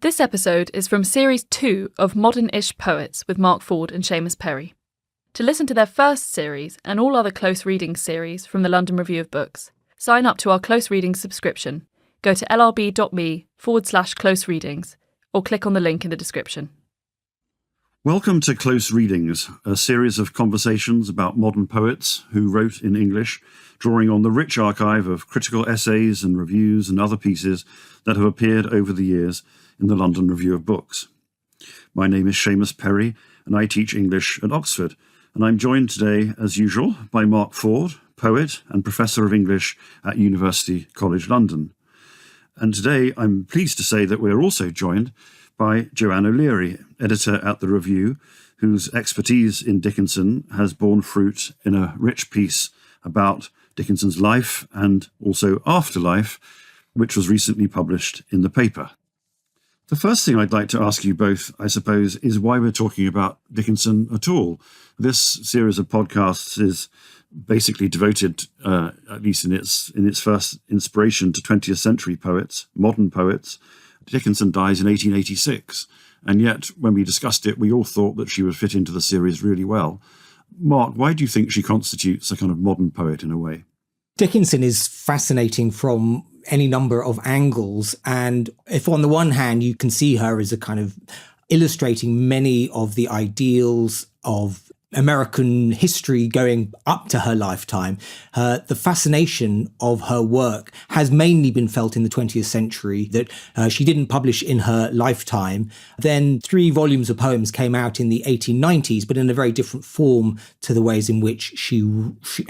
This episode is from Series 2 of Modern-ish Poets with Mark Ford and Seamus Perry. To listen to their first series and all other close readings series from the London Review of Books, sign up to our close readings subscription. Go to lrb.me/close readings or click on the link in the description. Welcome to Close Readings, a series of conversations about modern poets who wrote in English, drawing on the rich archive of critical essays and reviews and other pieces that have appeared over the years in the London Review of Books. My name is Seamus Perry, and I teach English at Oxford, and I'm joined today, as usual, by Mark Ford, poet and Professor of English at University College London. And today I'm pleased to say that we're also joined by Joanne O'Leary, editor at The Review, whose expertise in Dickinson has borne fruit in a rich piece about Dickinson's life and also afterlife, which was recently published in the paper. The first thing I'd like to ask you both, I suppose, is why we're talking about Dickinson at all. This series of podcasts is basically devoted, at least in its first inspiration, to 20th century poets, modern poets. Dickinson dies in 1886, and yet when we discussed it, we all thought that she would fit into the series really well. Mark, why do you think she constitutes a kind of modern poet in a way? Dickinson is fascinating from any number of angles. And if on the one hand, you can see her as a kind of illustrating many of the ideals of American history going up to her lifetime, the fascination of her work has mainly been felt in the 20th century, that she didn't publish in her lifetime. Then 3 volumes of poems came out in the 1890s, but in a very different form to the ways in which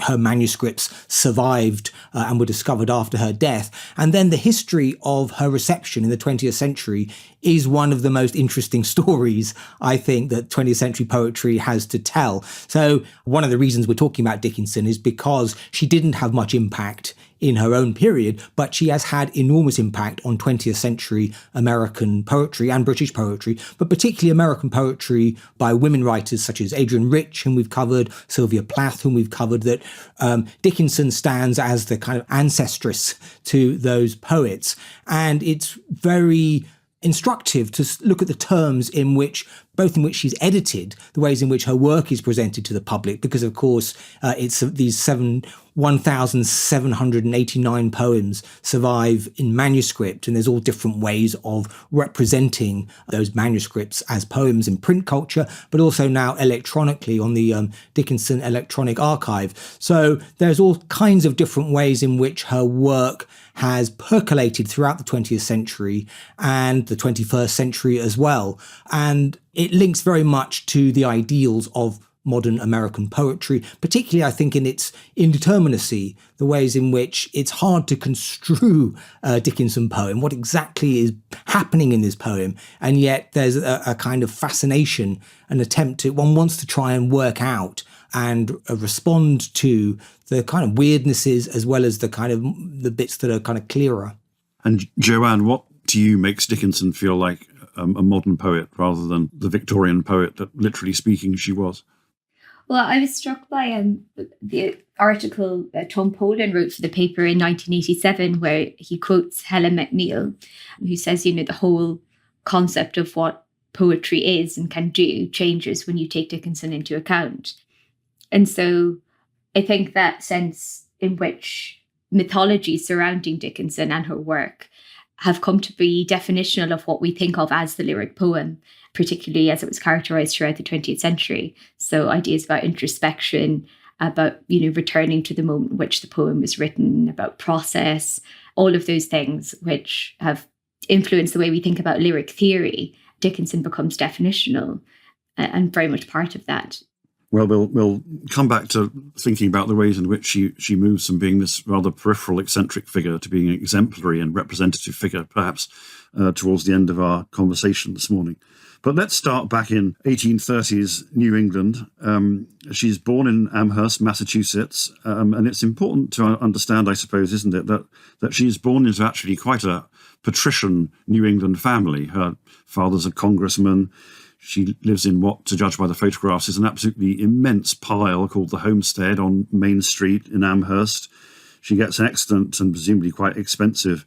her manuscripts survived and were discovered after her death. And then the history of her reception in the 20th century is one of the most interesting stories, I think, that 20th century poetry has to tell. So one of the reasons we're talking about Dickinson is because she didn't have much impact in her own period, but she has had enormous impact on 20th century American poetry and British poetry, but particularly American poetry by women writers such as Adrienne Rich, whom we've covered, Sylvia Plath, whom we've covered, that Dickinson stands as the kind of ancestress to those poets. And it's very instructive to look at the terms in which she's edited, the ways in which her work is presented to the public, because of course it's these 1,789 poems survive in manuscript, and there's all different ways of representing those manuscripts as poems in print culture, but also now electronically on the Dickinson Electronic Archive. So there's all kinds of different ways in which her work has percolated throughout the 20th century and the 21st century as well. And it links very much to the ideals of modern American poetry, particularly, I think, in its indeterminacy, the ways in which it's hard to construe a Dickinson poem, what exactly is happening in this poem. And yet there's a kind of fascination, an attempt to, one wants to try and work out and respond to the kind of weirdnesses as well as the kind of the bits that are kind of clearer. And Joanne, what to you makes Dickinson feel like a modern poet rather than the Victorian poet that, literally speaking, she was? Well, I was struck by the article Tom Poland wrote for the paper in 1987, where he quotes Helen McNeill, who says, the whole concept of what poetry is and can do changes when you take Dickinson into account. And so I think that sense in which mythology surrounding Dickinson and her work have come to be definitional of what we think of as the lyric poem, particularly as it was characterized throughout the 20th century. So ideas about introspection, about, returning to the moment in which the poem was written, about process, all of those things which have influenced the way we think about lyric theory. Dickinson becomes definitional and very much part of that. Well, we'll come back to thinking about the ways in which she moves from being this rather peripheral, eccentric figure to being an exemplary and representative figure, perhaps towards the end of our conversation this morning. But let's start back in 1830s New England. She's born in Amherst, Massachusetts, and it's important to understand, I suppose, isn't it, that she's born into actually quite a patrician New England family. Her father's a congressman. She lives in what, to judge by the photographs, is an absolutely immense pile called the Homestead on Main Street in Amherst. She gets an excellent and presumably quite expensive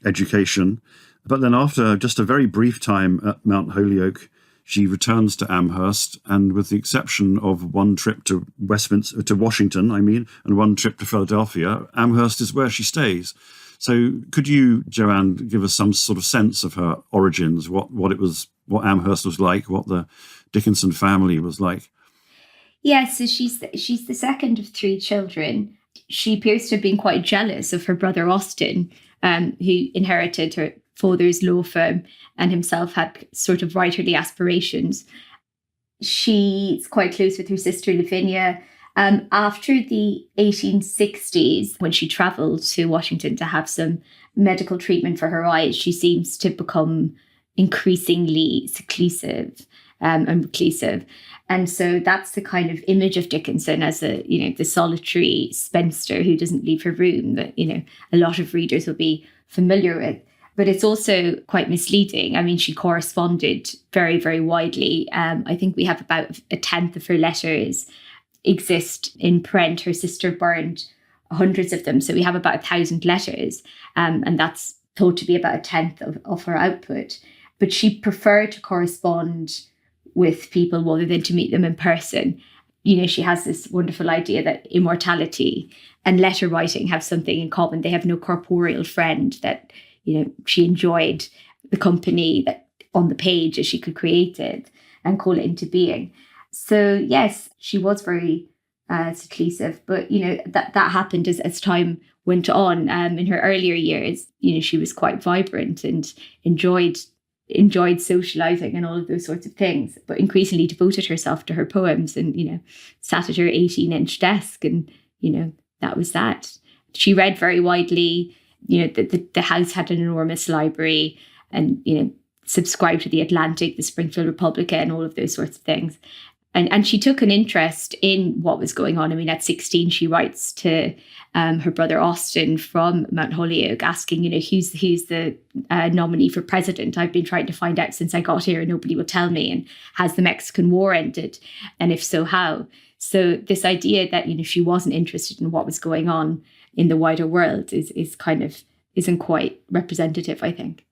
education. But then after just a very brief time at Mount Holyoke, she returns to Amherst, and with the exception of one trip to Washington, and one trip to Philadelphia, Amherst is where she stays. So could you, Joanne, give us some sort of sense of her origins, what Amherst was like, what the Dickinson family was like? Yes, so she's the second of three children. She appears to have been quite jealous of her brother Austin, who inherited her father's law firm and himself had sort of writerly aspirations. She's quite close with her sister Lavinia. After the 1860s, when she travelled to Washington to have some medical treatment for her eyes, she seems to become increasingly seclusive and reclusive. And so that's the kind of image of Dickinson as the solitary spinster who doesn't leave her room that, a lot of readers will be familiar with. But it's also quite misleading. I mean, she corresponded very, very widely. I think we have about a tenth of her letters exist in print. Her sister burned hundreds of them. So we have about 1,000 letters. And that's thought to be about a tenth of her output. But she preferred to correspond with people rather than to meet them in person. She has this wonderful idea that immortality and letter writing have something in common. They have no corporeal friend, that, she enjoyed the company that on the page as she could create it and call it into being. So yes, she was very seclusive, but that happened as time went on. In her earlier years, she was quite vibrant and enjoyed socializing and all of those sorts of things, but increasingly devoted herself to her poems and sat at her 18-inch desk, and that was that. She read very widely. The house had an enormous library, and subscribed to the Atlantic, the Springfield Republican, and all of those sorts of things. And she took an interest in what was going on. I mean, at 16, she writes to her brother Austin from Mount Holyoke, asking, who's the nominee for president? I've been trying to find out since I got here and nobody will tell me. And has the Mexican War ended? And if so, how? So this idea that, she wasn't interested in what was going on in the wider world isn't quite representative, I think.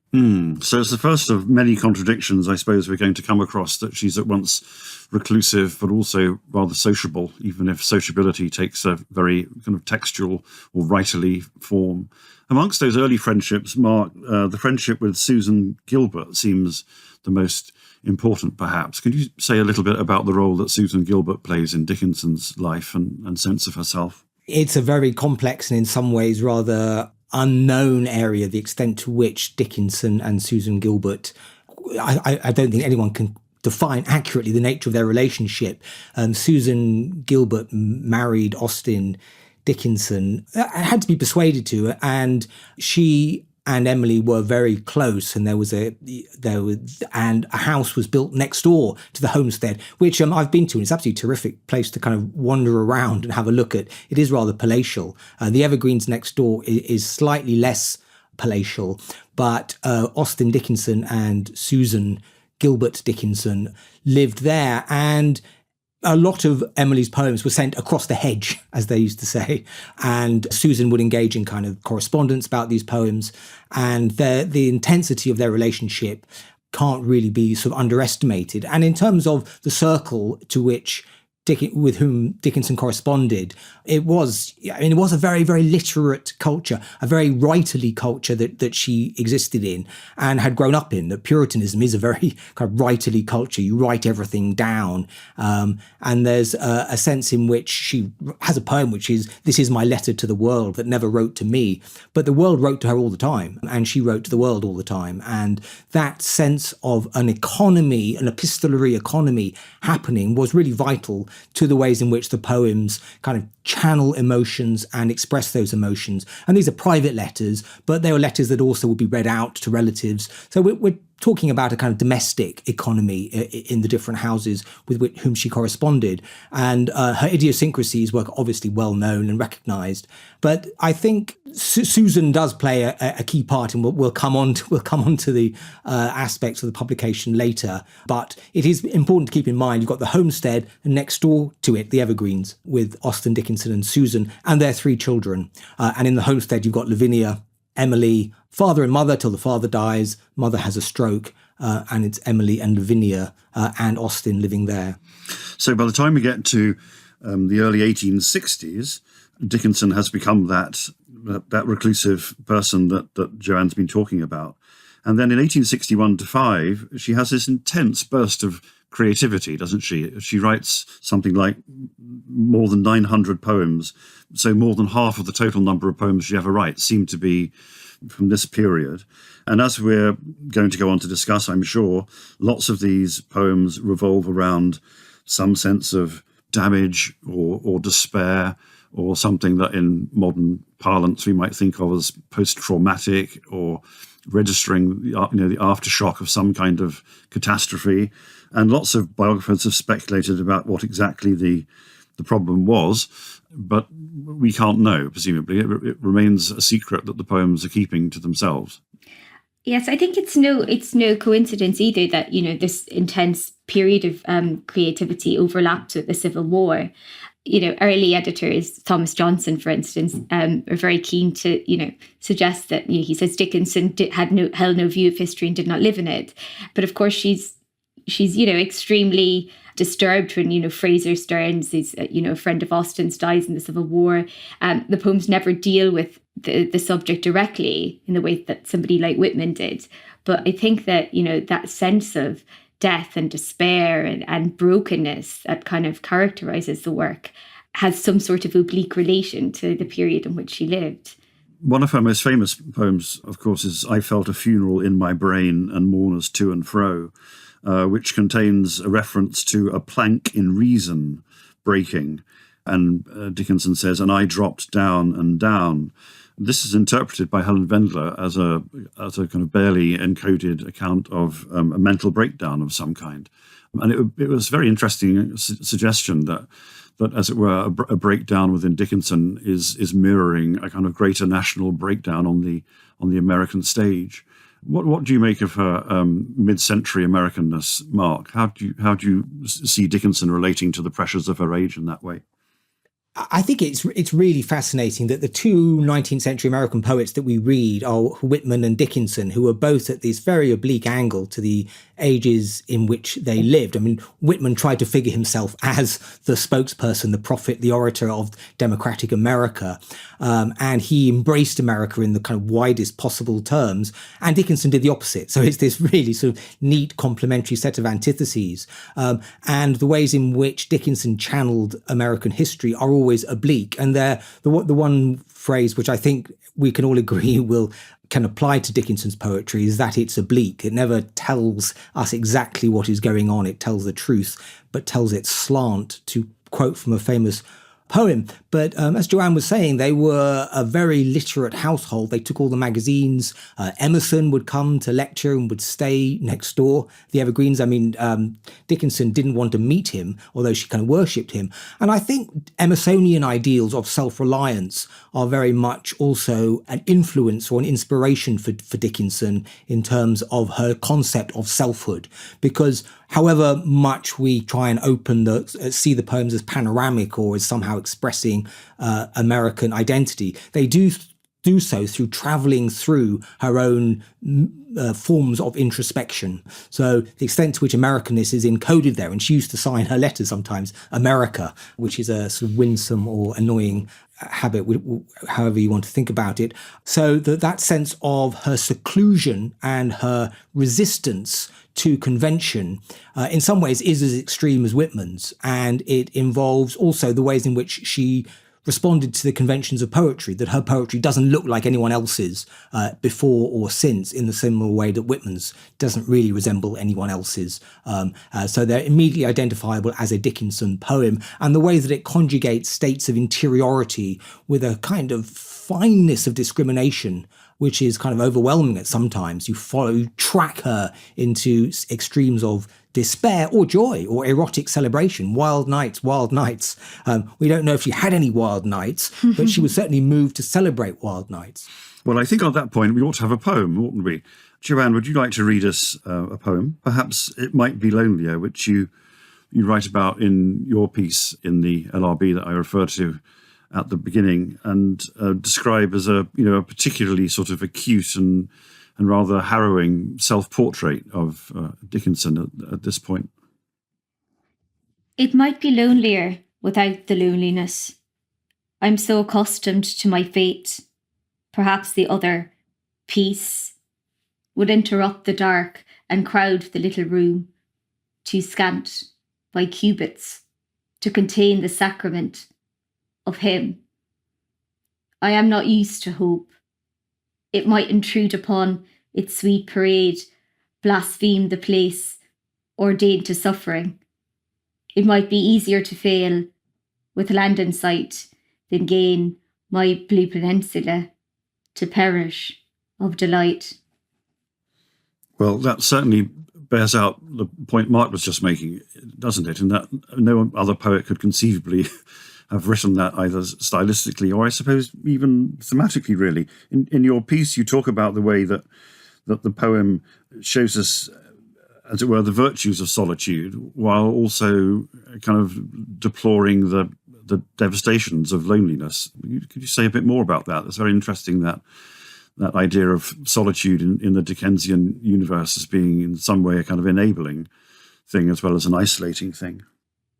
So it's the first of many contradictions, I suppose, we're going to come across, that she's at once reclusive but also rather sociable, even if sociability takes a very kind of textual or writerly form. Amongst those early friendships, Mark, the friendship with Susan Gilbert seems the most important, perhaps. Can you say a little bit about the role that Susan Gilbert plays in Dickinson's life and sense of herself? It's a very complex and in some ways rather unknown area, the extent to which Dickinson and Susan Gilbert, I don't think anyone can define accurately the nature of their relationship. Susan Gilbert married Austin Dickinson, had to be persuaded to, and she and Emily were very close, and and a house was built next door to the homestead, which I've been to, and it's absolutely terrific place to kind of wander around and have a look at. It is rather palatial. The Evergreens next door is slightly less palatial, but Austin Dickinson and Susan Gilbert Dickinson lived there, and a lot of Emily's poems were sent across the hedge, as they used to say, and Susan would engage in kind of correspondence about these poems, and the intensity of their relationship can't really be sort of underestimated. And in terms of the circle to which with whom Dickinson corresponded, it was a very, very literate culture, a very writerly culture that she existed in and had grown up in. That Puritanism is a very kind of writerly culture. You write everything down. And there's a sense in which she has a poem which is, "This is my letter to the world that never wrote to me." But the world wrote to her all the time, and she wrote to the world all the time. And that sense of an economy, an epistolary economy happening was really vital to the ways in which the poems kind of channel emotions and express those emotions. And these are private letters, but they were letters that also would be read out to relatives. So we're talking about a kind of domestic economy in the different houses with whom she corresponded. And her idiosyncrasies were obviously well known and recognised. But I think Susan does play a key part, and we'll come on to the aspects of the publication later. But it is important to keep in mind you've got the homestead, and next door to it, the Evergreens, with Austin Dickinson and Susan and their three children. And in the homestead, you've got Lavinia, Emily, father and mother till the father dies, mother has a stroke, and it's Emily and Lavinia and Austin living there. So by the time we get to the early 1860s, Dickinson has become that reclusive person that Joanne's been talking about. And then in 1861 to 5, she has this intense burst of creativity, doesn't she? She writes something like more than 900 poems. So more than half of the total number of poems she ever writes seem to be from this period. And as we're going to go on to discuss, I'm sure, lots of these poems revolve around some sense of damage or despair, or something that in modern parlance we might think of as post-traumatic, or registering the aftershock of some kind of catastrophe. And lots of biographers have speculated about what exactly the problem was, but we can't know, presumably. It remains a secret that the poems are keeping to themselves. Yes, I think it's no coincidence either that, this intense period of creativity overlapped with the Civil War. Early editors, Thomas Johnson, for instance, are very keen to, suggest that, he says Dickinson held no view of history and did not live in it. But of course, she's extremely disturbed when, Fraser Stearns, who's, a friend of Austin's, dies in the Civil War. The poems never deal with the subject directly in the way that somebody like Whitman did. But I think that, that sense of death and despair and brokenness that kind of characterizes the work has some sort of oblique relation to the period in which she lived. One of her most famous poems, of course, is I Felt a Funeral in My Brain and Mourners to and Fro, which contains a reference to a plank in reason breaking. And Dickinson says, and I dropped down and down. This is interpreted by Helen Wendler as a kind of barely encoded account of a mental breakdown of some kind. And it was a very interesting suggestion that, as it were, a breakdown within Dickinson is mirroring a kind of greater national breakdown on the American stage. What do you make of her mid-century Americanness, Mark? How do you see Dickinson relating to the pressures of her age in that way? I think it's really fascinating that the two 19th century American poets that we read are Whitman and Dickinson, who are both at this very oblique angle to the ages in which they lived. I mean, Whitman tried to figure himself as the spokesperson, the prophet, the orator of democratic America. And he embraced America in the kind of widest possible terms. And Dickinson did the opposite. So it's this really sort of neat complementary set of antitheses. And the ways in which Dickinson channeled American history are always oblique. And the one phrase which I think we can all agree can apply to Dickinson's poetry is that it's oblique. It never tells us exactly what is going on. It tells the truth, but tells it slant, to quote from a famous poem. But as Joanne was saying, they were a very literate household. They took all the magazines. Emerson would come to lecture and would stay next door, the Evergreens. I mean, Dickinson didn't want to meet him, although she kind of worshipped him. And I think Emersonian ideals of self-reliance are very much also an influence or an inspiration for Dickinson in terms of her concept of selfhood. Because however much we try and see the poems as panoramic or as somehow expressing American identity, they do so through traveling through her own forms of introspection. So the extent to which Americanness is encoded there, and she used to sign her letters sometimes America, which is a sort of winsome or annoying habit, however you want to think about it. So that sense of her seclusion and her resistance to convention in some ways is as extreme as Whitman's, and it involves also the ways in which she responded to the conventions of poetry, that her poetry doesn't look like anyone else's before or since, in the similar way that Whitman's doesn't really resemble anyone else's. So they're immediately identifiable as a Dickinson poem, and the way that it conjugates states of interiority with a kind of fineness of discrimination, which is kind of overwhelming at sometimes. You track her into extremes of despair or joy or erotic celebration. Wild nights, wild nights. We don't know if she had any wild nights, but she was certainly moved to celebrate wild nights. Well, I think on that point, we ought to have a poem, oughtn't we? Joanne, would you like to read us a poem? Perhaps It Might Be Lonelier, which you write about in your piece in the LRB that I referred to at the beginning and describe as a particularly sort of acute and rather harrowing self-portrait of Dickinson at this point. It might be lonelier without the loneliness. I'm so accustomed to my fate. Perhaps the other, peace, would interrupt the dark and crowd the little room, too scant by cubits to contain the sacrament of him. I am not used to hope. It might intrude upon its sweet parade, blaspheme the place ordained to suffering. It might be easier to fail with land in sight than gain my blue peninsula to perish of delight. Well, that certainly bears out the point Mark was just making, doesn't it? In that no other poet could conceivably have written that either stylistically or I suppose even thematically, really. In your piece, you talk about the way that the poem shows us, as it were, the virtues of solitude, while also kind of deploring the devastations of loneliness. Could you say a bit more about that? It's very interesting, that idea of solitude in the Dickensian universe as being in some way a kind of enabling thing as well as an isolating thing.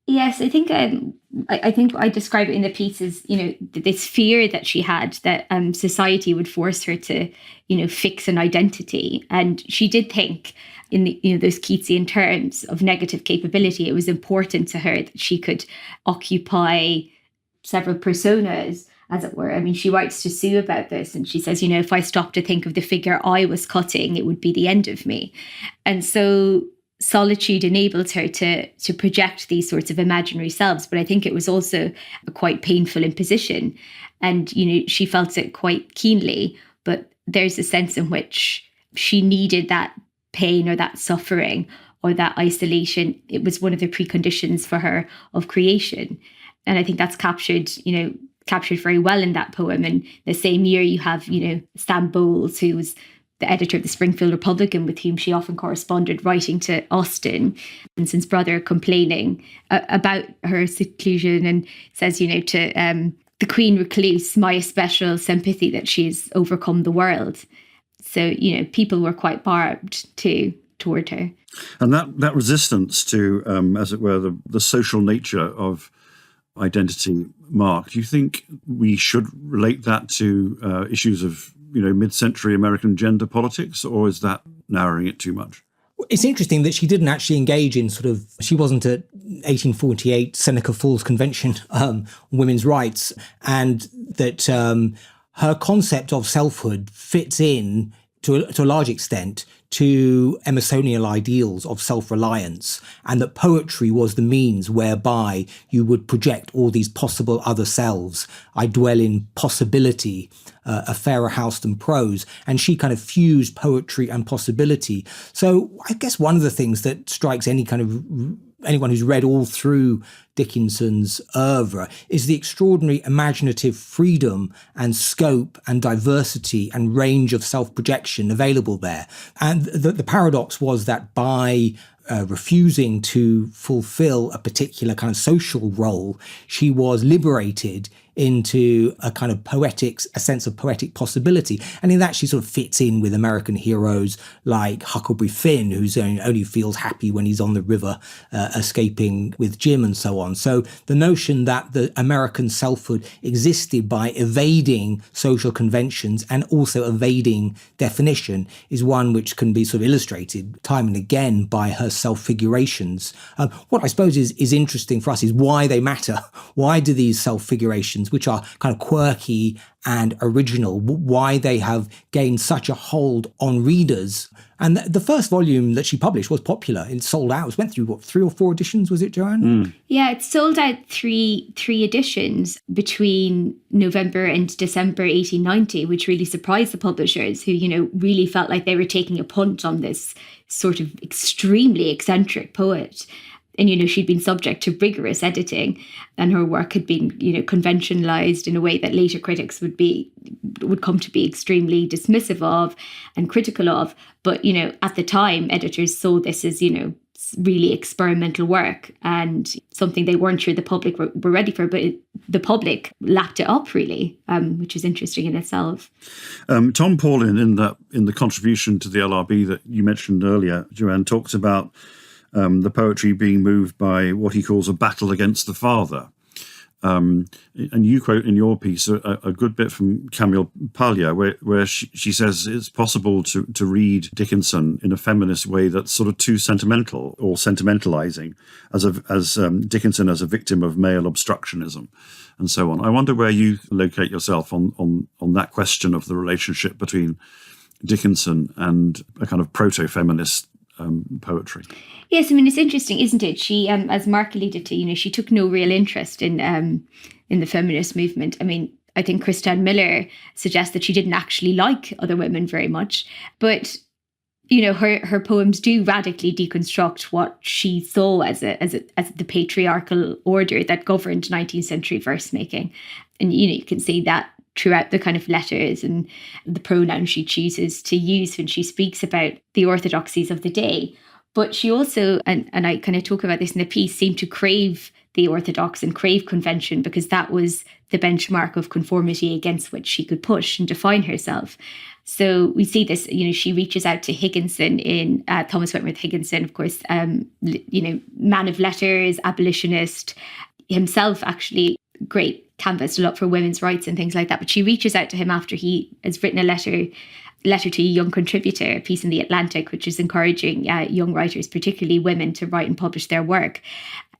Yes, I think I describe it in the piece as, this fear that she had that society would force her to, fix an identity. And she did think in those Keatsian terms of negative capability. It was important to her that she could occupy several personas, as it were. I mean, she writes to Sue about this and she says, if I stopped to think of the figure I was cutting, it would be the end of me. And so solitude enabled her to project these sorts of imaginary selves. But I think it was also a quite painful imposition. And, she felt it quite keenly. But there's a sense in which she needed that pain or that suffering or that isolation. It was one of the preconditions for her of creation. And I think that's captured very well in that poem. And the same year you have, Stan Bowles, who was the editor of the Springfield Republican, with whom she often corresponded, writing to Austen, Vincent's brother, complaining about her seclusion, and says, to the Queen Recluse, my especial sympathy that she's overcome the world. So, people were quite barbed toward her. And that resistance to, as it were, the social nature of identity, Mark, do you think we should relate that to issues of mid-century American gender politics, or is that narrowing it too much? It's interesting that she didn't actually engage in she wasn't at 1848 Seneca Falls Convention on women's rights, and that her concept of selfhood fits in to a large extent to Emersonian ideals of self-reliance, and that poetry was the means whereby you would project all these possible other selves. I dwell in possibility, a fairer house than prose, and she kind of fused poetry and possibility. So I guess one of the things that strikes anyone who's read all through Dickinson's oeuvre is the extraordinary imaginative freedom and scope and diversity and range of self-projection available there. And the paradox was that by refusing to fulfill a particular kind of social role, she was liberated into a kind of a sense of poetic possibility. And in that, she sort of fits in with American heroes like Huckleberry Finn, who's only feels happy when he's on the river escaping with Jim and so on. So the notion that the American selfhood existed by evading social conventions and also evading definition is one which can be sort of illustrated time and again by her self-figurations. What I suppose is interesting for us is why they matter. Why do these self-figurations, which are kind of quirky and original, why they have gained such a hold on readers? And the first volume that she published was popular. It sold out. It went through, 3 or 4 editions, was it, Joanne? Yeah, it sold out three editions between November and December 1890, which really surprised the publishers, who, really felt like they were taking a punt on this sort of extremely eccentric poet. And, she'd been subject to rigorous editing, and her work had been, conventionalized in a way that later critics would come to be extremely dismissive of and critical of. But, at the time, editors saw this as, this really experimental work and something they weren't sure the public were ready for, but the public lapped it up really, which is interesting in itself. Tom Paulin, in the contribution to the LRB that you mentioned earlier, Joanne, talks about the poetry being moved by what he calls a battle against the father. And you quote in your piece a good bit from Camille Paglia, where she says it's possible to read Dickinson in a feminist way that's sort of too sentimental or sentimentalizing, as Dickinson as a victim of male obstructionism and so on. I wonder where you locate yourself on that question of the relationship between Dickinson and a kind of proto-feminist poetry. Yes, I mean, it's interesting, isn't it? She, as Mark alluded to, she took no real interest in the feminist movement. I mean, I think Christiane Miller suggests that she didn't actually like other women very much, but her poems do radically deconstruct what she saw as the patriarchal order that governed 19th century verse making, and you can see that throughout the kind of letters and the pronouns she chooses to use when she speaks about the orthodoxies of the day. But she also, and I kind of talk about this in the piece, seemed to crave the orthodox and crave convention because that was the benchmark of conformity against which she could push and define herself. So we see this, she reaches out to Higginson in Thomas Wentworth Higginson, of course, man of letters, abolitionist, himself actually great, canvassed a lot for women's rights and things like that. But she reaches out to him after he has written a letter to a young contributor, a piece in The Atlantic, which is encouraging young writers, particularly women, to write and publish their work.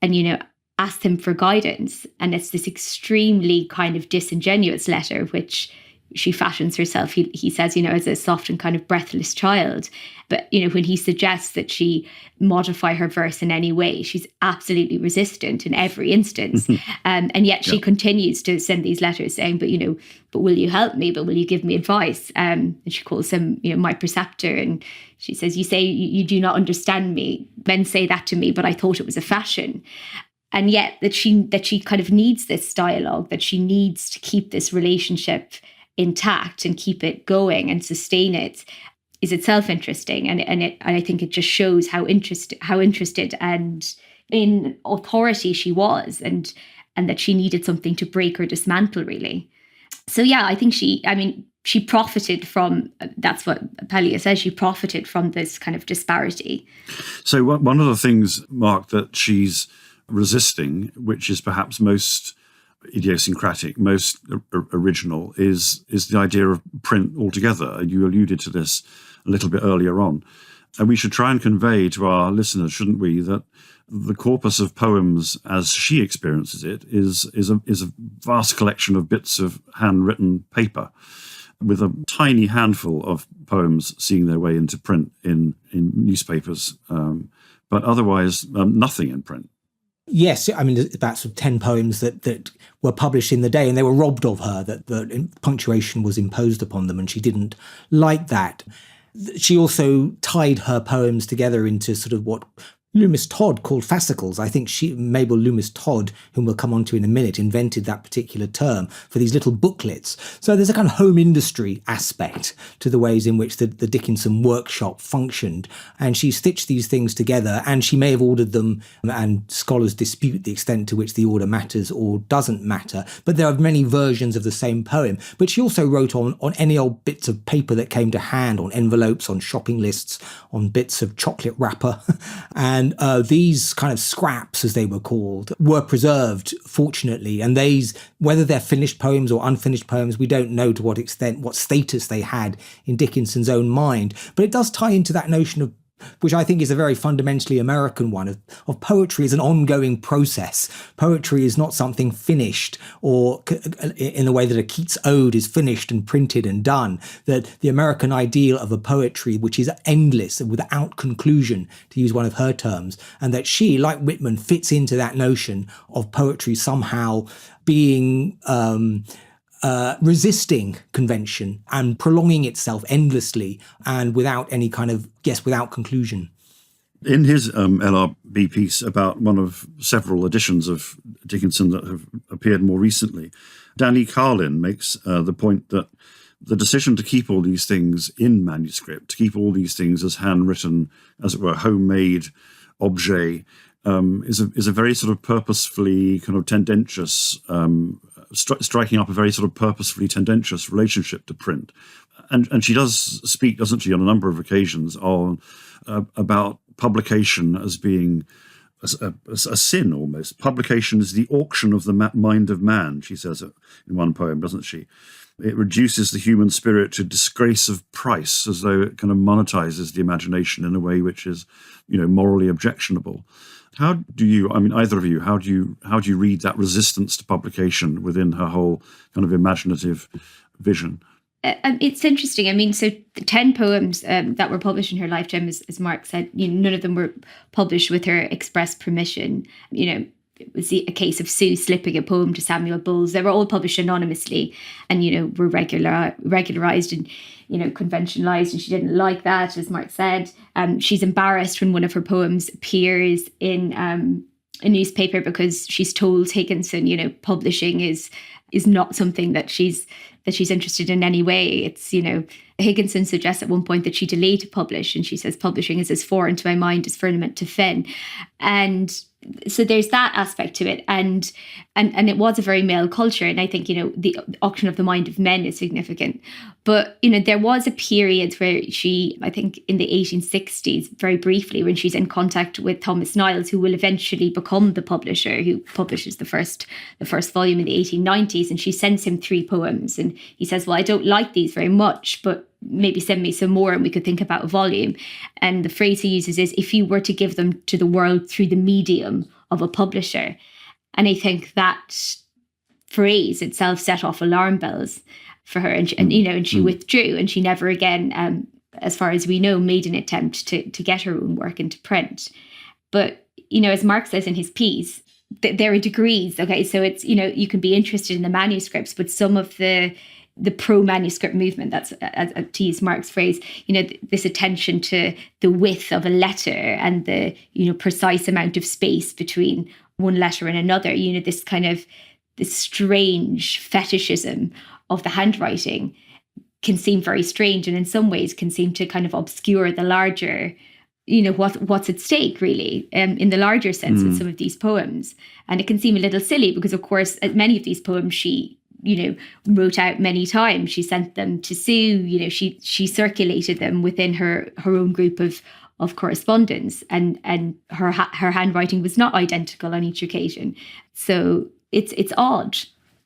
And, asked him for guidance. And it's this extremely kind of disingenuous letter, which she fashions herself, he says, as a soft and kind of breathless child. But, when he suggests that she modify her verse in any way, she's absolutely resistant in every instance. And yet she continues to send these letters saying, but will you help me? But will you give me advice? And she calls him, my preceptor. And she says, you say you do not understand me. Men say that to me, but I thought it was a fashion. And yet that she kind of needs this dialogue, that she needs to keep this relationship intact and keep it going and sustain it, is itself interesting. And I think it just shows how interested and in authority she was, and that she needed something to break or dismantle, really. So yeah, I think she profited from, that's what Paglia says, she profited from this kind of disparity. So one of the things, Mark, that she's resisting, which is perhaps most idiosyncratic, most original, is the idea of print altogether. You alluded to this a little bit earlier on. And we should try and convey to our listeners, shouldn't we, that the corpus of poems as she experiences it is a vast collection of bits of handwritten paper, with a tiny handful of poems seeing their way into print in newspapers, but otherwise nothing in print. Yes, I mean, about sort of 10 poems that were published in the day, and they were robbed of her, that punctuation was imposed upon them, and she didn't like that. She also tied her poems together into sort of what Loomis Todd called fascicles. I think Mabel Loomis Todd, whom we'll come on to in a minute, invented that particular term for these little booklets. So there's a kind of home industry aspect to the ways in which the Dickinson workshop functioned. And she stitched these things together, and she may have ordered them, and scholars dispute the extent to which the order matters or doesn't matter. But there are many versions of the same poem. But she also wrote on any old bits of paper that came to hand, on envelopes, on shopping lists, on bits of chocolate wrapper. And these kind of scraps, as they were called, were preserved, fortunately. And whether they're finished poems or unfinished poems, we don't know to what extent, what status they had in Dickinson's own mind. But it does tie into that notion of, which I think is a very fundamentally American one, of poetry as an ongoing process. Poetry is not something finished, or in the way that a Keats ode is finished and printed and done. That the American ideal of a poetry which is endless and without conclusion, to use one of her terms, and that she, like Whitman, fits into that notion of poetry somehow being resisting convention and prolonging itself endlessly and without any kind of, without conclusion. In his LRB piece about one of several editions of Dickinson that have appeared more recently, Danny Carlin makes the point that the decision to keep all these things in manuscript, to keep all these things as handwritten, as it were, homemade objet is a very sort of purposefully kind of tendentious, striking up a very sort of purposefully tendentious relationship to print. And she does speak, doesn't she, on a number of occasions about publication as being a sin almost. Publication is the auction of the mind of man, she says in one poem, doesn't she? It reduces the human spirit to disgrace of price, as though it kind of monetizes the imagination in a way which is, morally objectionable. How do you, either of you, how do you read that resistance to publication within her whole kind of imaginative vision? It's interesting. So the 10 poems that were published in her lifetime, as Mark said, none of them were published with her express permission. It was a case of Sue slipping a poem to Samuel Bowles. They were all published anonymously and, were regularized and, conventionalized. And she didn't like that, as Mark said. She's embarrassed when one of her poems appears in a newspaper because she's told Dickinson, publishing is not something that she's interested in any way. It's, Dickinson suggests at one point that she delayed to publish, and she says publishing is as foreign to my mind as firmament to Finn. And so there's that aspect to it, and it was a very male culture, and I think the auction of the mind of men is significant. But there was a period where she, I think in the 1860s, very briefly, when she's in contact with Thomas Niles, who will eventually become the publisher, who publishes the first volume in the 1890s, and she sends him 3 poems, and he says, well, I don't like these very much, but maybe send me some more and we could think about a volume. And the phrase he uses is, if you were to give them to the world through the medium of a publisher. And I think that phrase itself set off alarm bells for her. And she withdrew, and she never again, as far as we know, made an attempt to get her own work into print. But, as Mark says in his piece, there are degrees. Okay, so it's, you can be interested in the manuscripts, but some of the pro-manuscript movement, that's, to use Mark's phrase, this attention to the width of a letter and the, precise amount of space between one letter and another, this kind of this strange fetishism of the handwriting can seem very strange, and in some ways can seem to kind of obscure the larger, what's at stake really, in the larger sense with some of these poems. And it can seem a little silly because, of course, many of these poems she wrote out many times. She sent them to Sue, she circulated them within her own group of correspondence, and her handwriting was not identical on each occasion. So it's odd.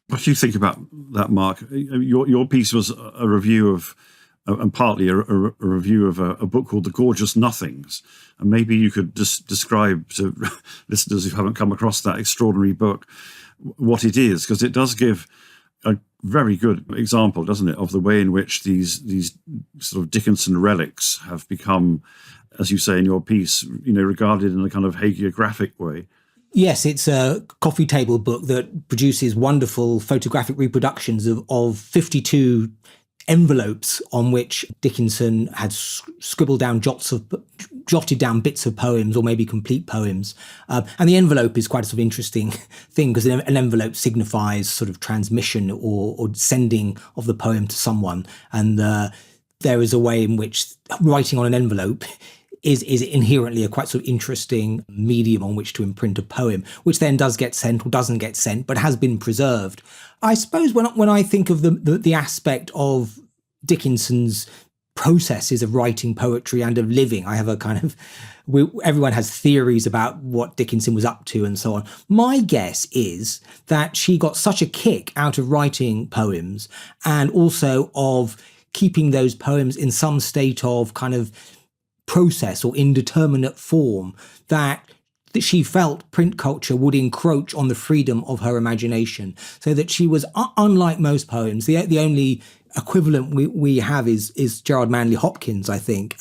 What do you think about that, Mark? Your piece was a review of, and partly a review of a book called The Gorgeous Nothings. And maybe you could just describe to listeners who haven't come across that extraordinary book what it is, because it does give a very good example, doesn't it, of the way in which these sort of Dickinson relics have become, as you say in your piece, regarded in a kind of hagiographic way. Yes, it's a coffee table book that produces wonderful photographic reproductions of 52 envelopes on which Dickinson had jotted down bits of poems or maybe complete poems. And the envelope is quite a sort of interesting thing, because an envelope signifies sort of transmission or sending of the poem to someone. And there is a way in which writing on an envelope is inherently a quite sort of interesting medium on which to imprint a poem, which then does get sent or doesn't get sent, but has been preserved. I suppose when I think of the aspect of Dickinson's processes of writing poetry and of living, I have a kind of, everyone has theories about what Dickinson was up to and so on. My guess is that she got such a kick out of writing poems and also of keeping those poems in some state of kind of process or indeterminate form that she felt print culture would encroach on the freedom of her imagination, so that she was, unlike most poems, the only equivalent we have is Gerard Manley Hopkins, I think,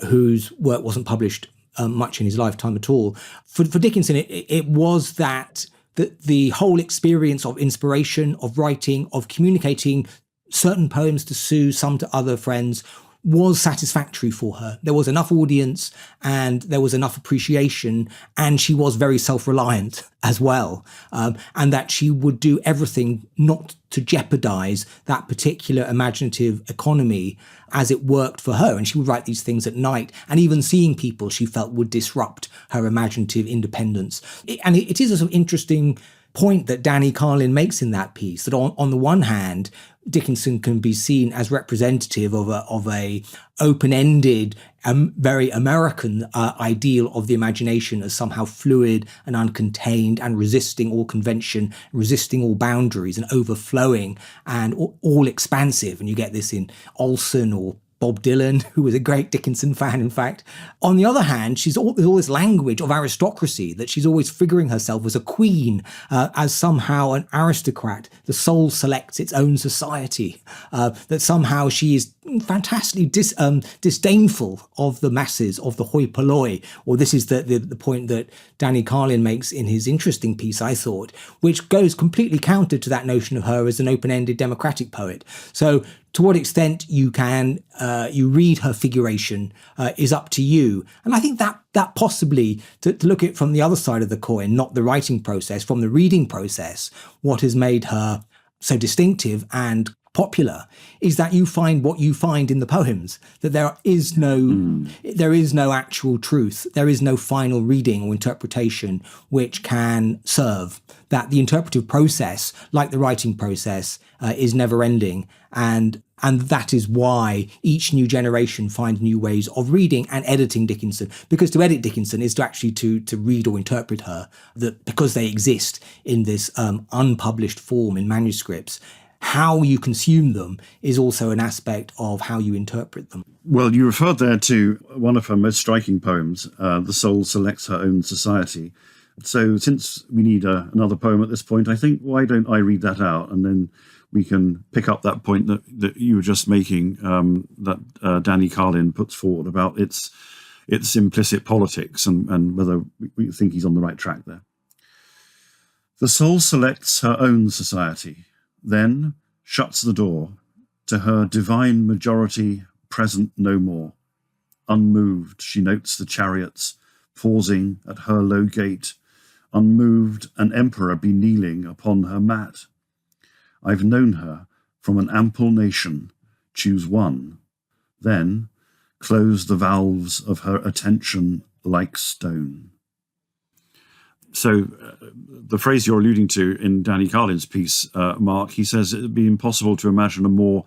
whose work wasn't published much in his lifetime at all. For Dickinson, it was that the whole experience of inspiration, of writing, of communicating certain poems to Sue, some to other friends, was satisfactory for her. There was enough audience and there was enough appreciation, and she was very self-reliant as well, and that she would do everything not to jeopardize that particular imaginative economy as it worked for her. And she would write these things at night, and even seeing people she felt would disrupt her imaginative independence. It is an interesting point that Danny Carlin makes in that piece, that on the one hand, Dickinson can be seen as representative of a open-ended, very American ideal of the imagination as somehow fluid and uncontained and resisting all convention, resisting all boundaries and overflowing and all expansive. And you get this in Olson or Bob Dylan, who was a great Dickinson fan, in fact. On the other hand, there's all this language of aristocracy, that she's always figuring herself as a queen, as somehow an aristocrat. The soul selects its own society, that somehow she is fantastically disdainful of the masses, of the hoi polloi. Or this is the point that Danny Carlin makes in his interesting piece, I thought, which goes completely counter to that notion of her as an open-ended democratic poet. So to what extent you can you read her figuration is up to you. And I think that possibly, to look at it from the other side of the coin, not the writing process, from the reading process, what has made her so distinctive and popular is that you find what you find in the poems, that there is no actual truth, there is no final reading or interpretation which can serve, that the interpretive process, like the writing process, is never ending, and that is why each new generation finds new ways of reading and editing Dickinson, because to edit Dickinson is to actually to read or interpret her, that because they exist in this unpublished form in manuscripts, how you consume them is also an aspect of how you interpret them. Well, you referred there to one of her most striking poems, The Soul Selects Her Own Society. So since we need another poem at this point, I think, why don't I read that out, and then we can pick up that point that you were just making, that Danny Carlin puts forward about its implicit politics and whether we think he's on the right track there. The soul selects her own society, then shuts the door to her divine majority present no more. Unmoved, she notes the chariots pausing at her low gate. Unmoved, an emperor be kneeling upon her mat. I've known her from an ample nation, choose one, then close the valves of her attention like stone. So the phrase you're alluding to in Danny Carlin's piece, Mark, he says it'd be impossible to imagine a more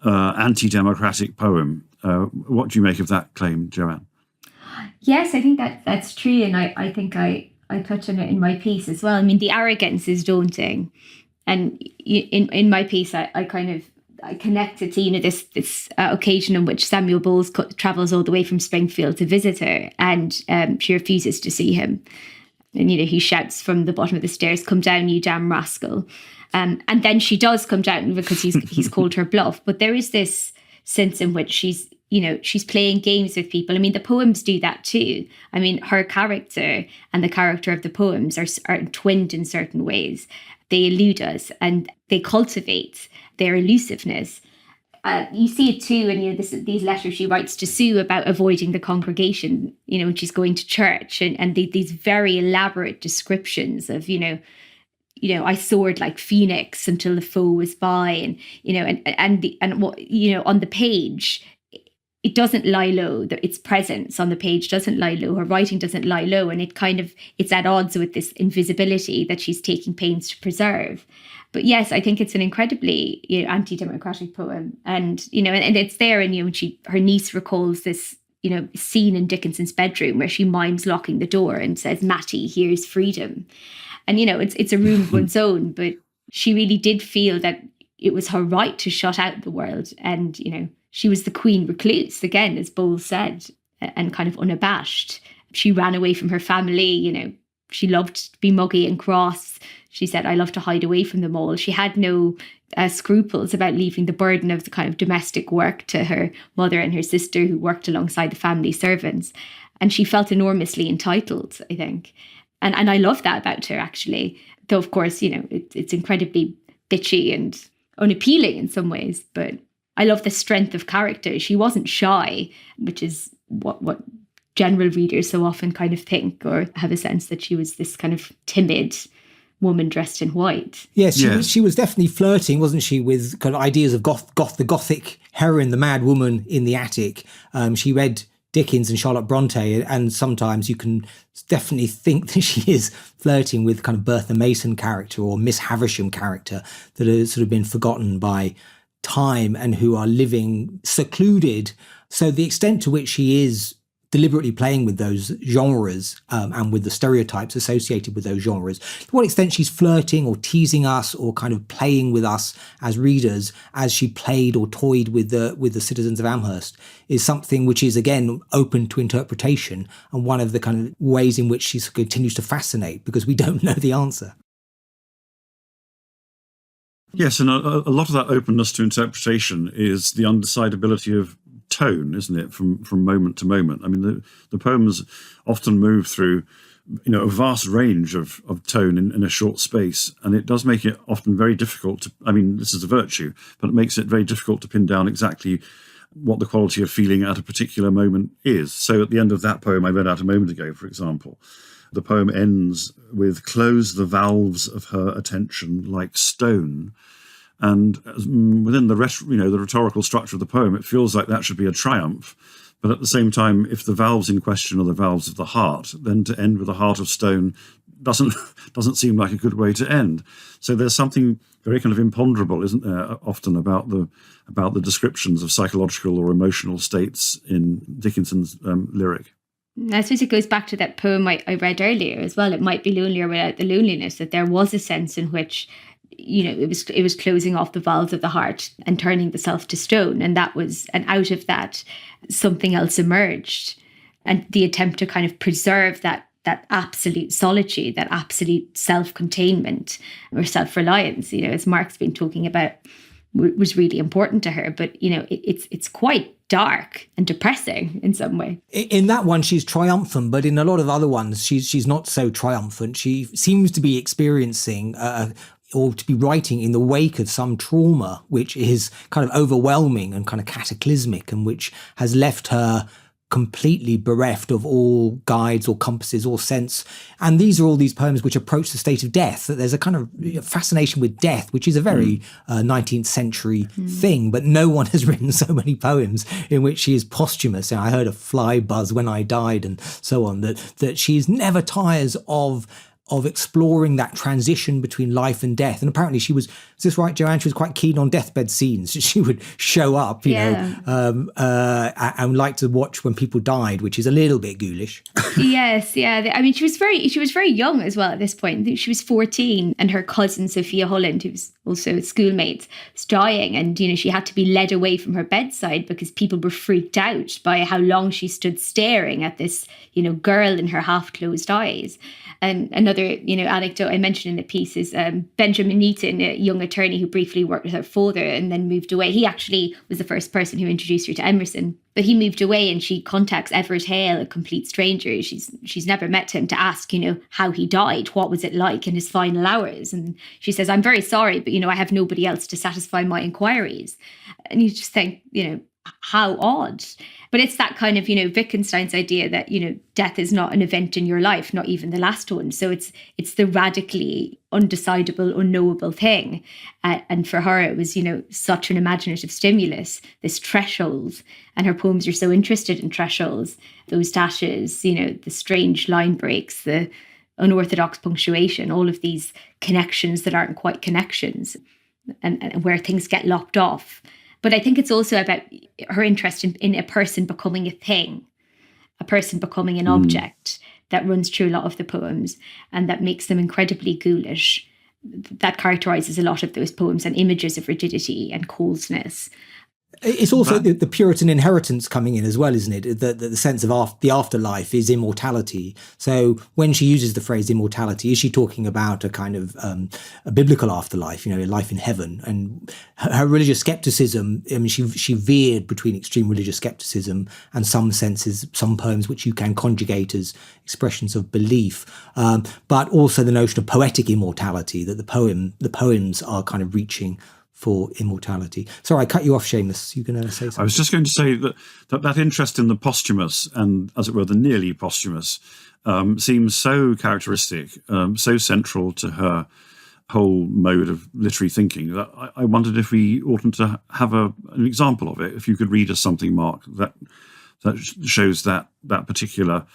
anti-democratic poem. What do you make of that claim, Joanne? Yes, I think that's true. And I think I touch on it in my piece as well. I mean, the arrogance is daunting. And in my piece, I connect it to, this occasion on which Samuel Bowles travels all the way from Springfield to visit her, and she refuses to see him. And, he shouts from the bottom of the stairs, "Come down, you damn rascal." And then she does come down because he's called her bluff. But there is this sense in which she's playing games with people. I mean, the poems do that too. I mean, her character and the character of the poems are twinned in certain ways. They elude us and they cultivate their elusiveness. You see it too in these letters she writes to Sue about avoiding the congregation, when she's going to church, and these very elaborate descriptions of, I soared like Phoenix until the foe was by, and what, on the page, it doesn't lie low. Its presence on the page doesn't lie low. Her writing doesn't lie low, and it's at odds with this invisibility that she's taking pains to preserve. But yes, I think it's an incredibly anti-democratic poem, and and it's there. And when her niece recalls this scene in Dickinson's bedroom where she mimes locking the door and says, "Mattie, here's freedom," and it's a room of one's own. But she really did feel that it was her right to shut out the world, and she was the queen recluse, again, as Bowles said, and kind of unabashed. She ran away from her family, she loved to be muggy and cross. She said, "I love to hide away from them all." She had no scruples about leaving the burden of the kind of domestic work to her mother and her sister, who worked alongside the family servants. And she felt enormously entitled, I think. And I love that about her, actually. Though, of course, it's incredibly bitchy and unappealing in some ways. But I love the strength of character. She wasn't shy, which is what general readers so often kind of think, or have a sense that she was this kind of timid woman dressed in white. Yes, she was definitely flirting, wasn't she, with kind of ideas of the Gothic heroine, the mad woman in the attic. She read Dickens and Charlotte Bronte, and sometimes you can definitely think that she is flirting with kind of Bertha Mason character or Miss Havisham character that has sort of been forgotten by time and who are living secluded. So the extent to which she is deliberately playing with those genres and with the stereotypes associated with those genres, to what extent she's flirting or teasing us or kind of playing with us as readers as she played or toyed with the citizens of Amherst, is something which is, again, open to interpretation, and one of the kind of ways in which she continues to fascinate, because we don't know the answer. Yes, and a lot of that openness to interpretation is the undecidability of tone, isn't it, from moment to moment. I mean, the poems often move through, a vast range of tone in a short space, and it does make it often very difficult to, this is a virtue, but it makes it very difficult to pin down exactly what the quality of feeling at a particular moment is. So at the end of that poem I read out a moment ago, for example, the poem ends with "close the valves of her attention like stone." And within the rhetorical structure of the poem, it feels like that should be a triumph. But at the same time, if the valves in question are the valves of the heart, then to end with a heart of stone doesn't seem like a good way to end. So there's something very kind of imponderable, isn't there, often about the descriptions of psychological or emotional states in Dickinson's lyric. I suppose it goes back to that poem I read earlier as well. It might be lonelier without the loneliness, that there was a sense in which it was closing off the valves of the heart and turning the self to stone. And out of that, something else emerged. And the attempt to kind of preserve that absolute solitude, that absolute self-containment or self-reliance, as Mark's been talking about, was really important to her. But, it's quite dark and depressing in some way. In that one, she's triumphant, but in a lot of other ones, she's not so triumphant. She seems to be experiencing or to be writing in the wake of some trauma, which is kind of overwhelming and kind of cataclysmic, and which has left her completely bereft of all guides or compasses or sense. And these are all these poems which approach the state of death, that there's a kind of fascination with death, which is a very 19th century thing, but no one has written so many poems in which she is posthumous. I heard a fly buzz when I died and so on, that she's never tires of exploring that transition between life and death. And apparently she was, is this right, Joanne? She was quite keen on deathbed scenes. She would show up, and like to watch when people died, which is a little bit ghoulish. Yes, yeah. I mean, she was very young as well at this point. I think she was 14, and her cousin Sophia Holland, who was also a schoolmate, was dying, and she had to be led away from her bedside because people were freaked out by how long she stood staring at this, girl in her half-closed eyes. And another, anecdote I mentioned in the piece is Benjamin Neaton, a young attorney who briefly worked with her father and then moved away. He actually was the first person who introduced her to Emerson. But he moved away, and she contacts Everett Hale, a complete stranger. She's never met him, to ask, how he died. What was it like in his final hours? And she says, "I'm very sorry, but, I have nobody else to satisfy my inquiries." And you just think, how odd. But it's that kind of, Wittgenstein's idea that, death is not an event in your life, not even the last one. So it's the radically undecidable, unknowable thing. And for her, it was, such an imaginative stimulus, this threshold. And her poems are so interested in thresholds, those dashes, the strange line breaks, the unorthodox punctuation, all of these connections that aren't quite connections, and where things get lopped off. But I think it's also about her interest in a person becoming a thing, a person becoming an object, that runs through a lot of the poems, and that makes them incredibly ghoulish. That characterises a lot of those poems, and images of rigidity and coldness. It's also the Puritan inheritance coming in as well, isn't it? The sense of the afterlife is immortality. So when she uses the phrase immortality, is she talking about a kind of a biblical afterlife, a life in heaven? And her religious skepticism, she veered between extreme religious skepticism and some poems which you can conjugate as expressions of belief, but also the notion of poetic immortality, that the poems are kind of reaching for immortality. Sorry, I cut you off, Seamus. You going to say something? I was just going to say that interest in the posthumous and, as it were, the nearly posthumous seems so characteristic, so central to her whole mode of literary thinking that I wondered if we oughtn't to have an example of it. If you could read us something, Mark, that shows that particular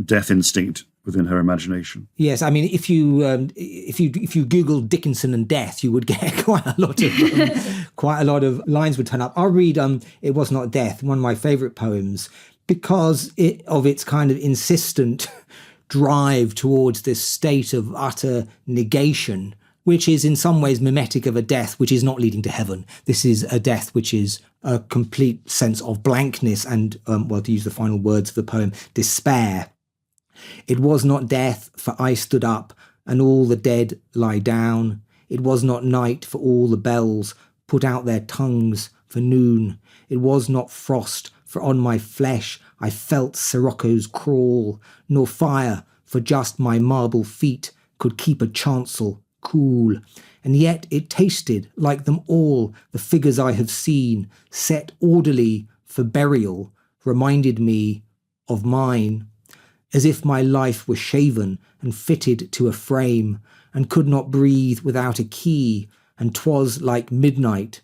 death instinct within her imagination. Yes, I mean, if you Google Dickinson and death, you would get quite a lot of lines would turn up. I'll read "It Was Not Death," one of my favourite poems, because of its kind of insistent drive towards this state of utter negation, which is in some ways mimetic of a death which is not leading to heaven. This is a death which is a complete sense of blankness and, to use the final words of the poem, despair. It was not death, for I stood up, and all the dead lie down. It was not night, for all the bells put out their tongues for noon. It was not frost, for on my flesh I felt siroccos crawl, nor fire, for just my marble feet could keep a chancel cool. And yet it tasted like them all, the figures I have seen, set orderly for burial, reminded me of mine, as if my life were shaven and fitted to a frame, and could not breathe without a key, and 'twas like midnight,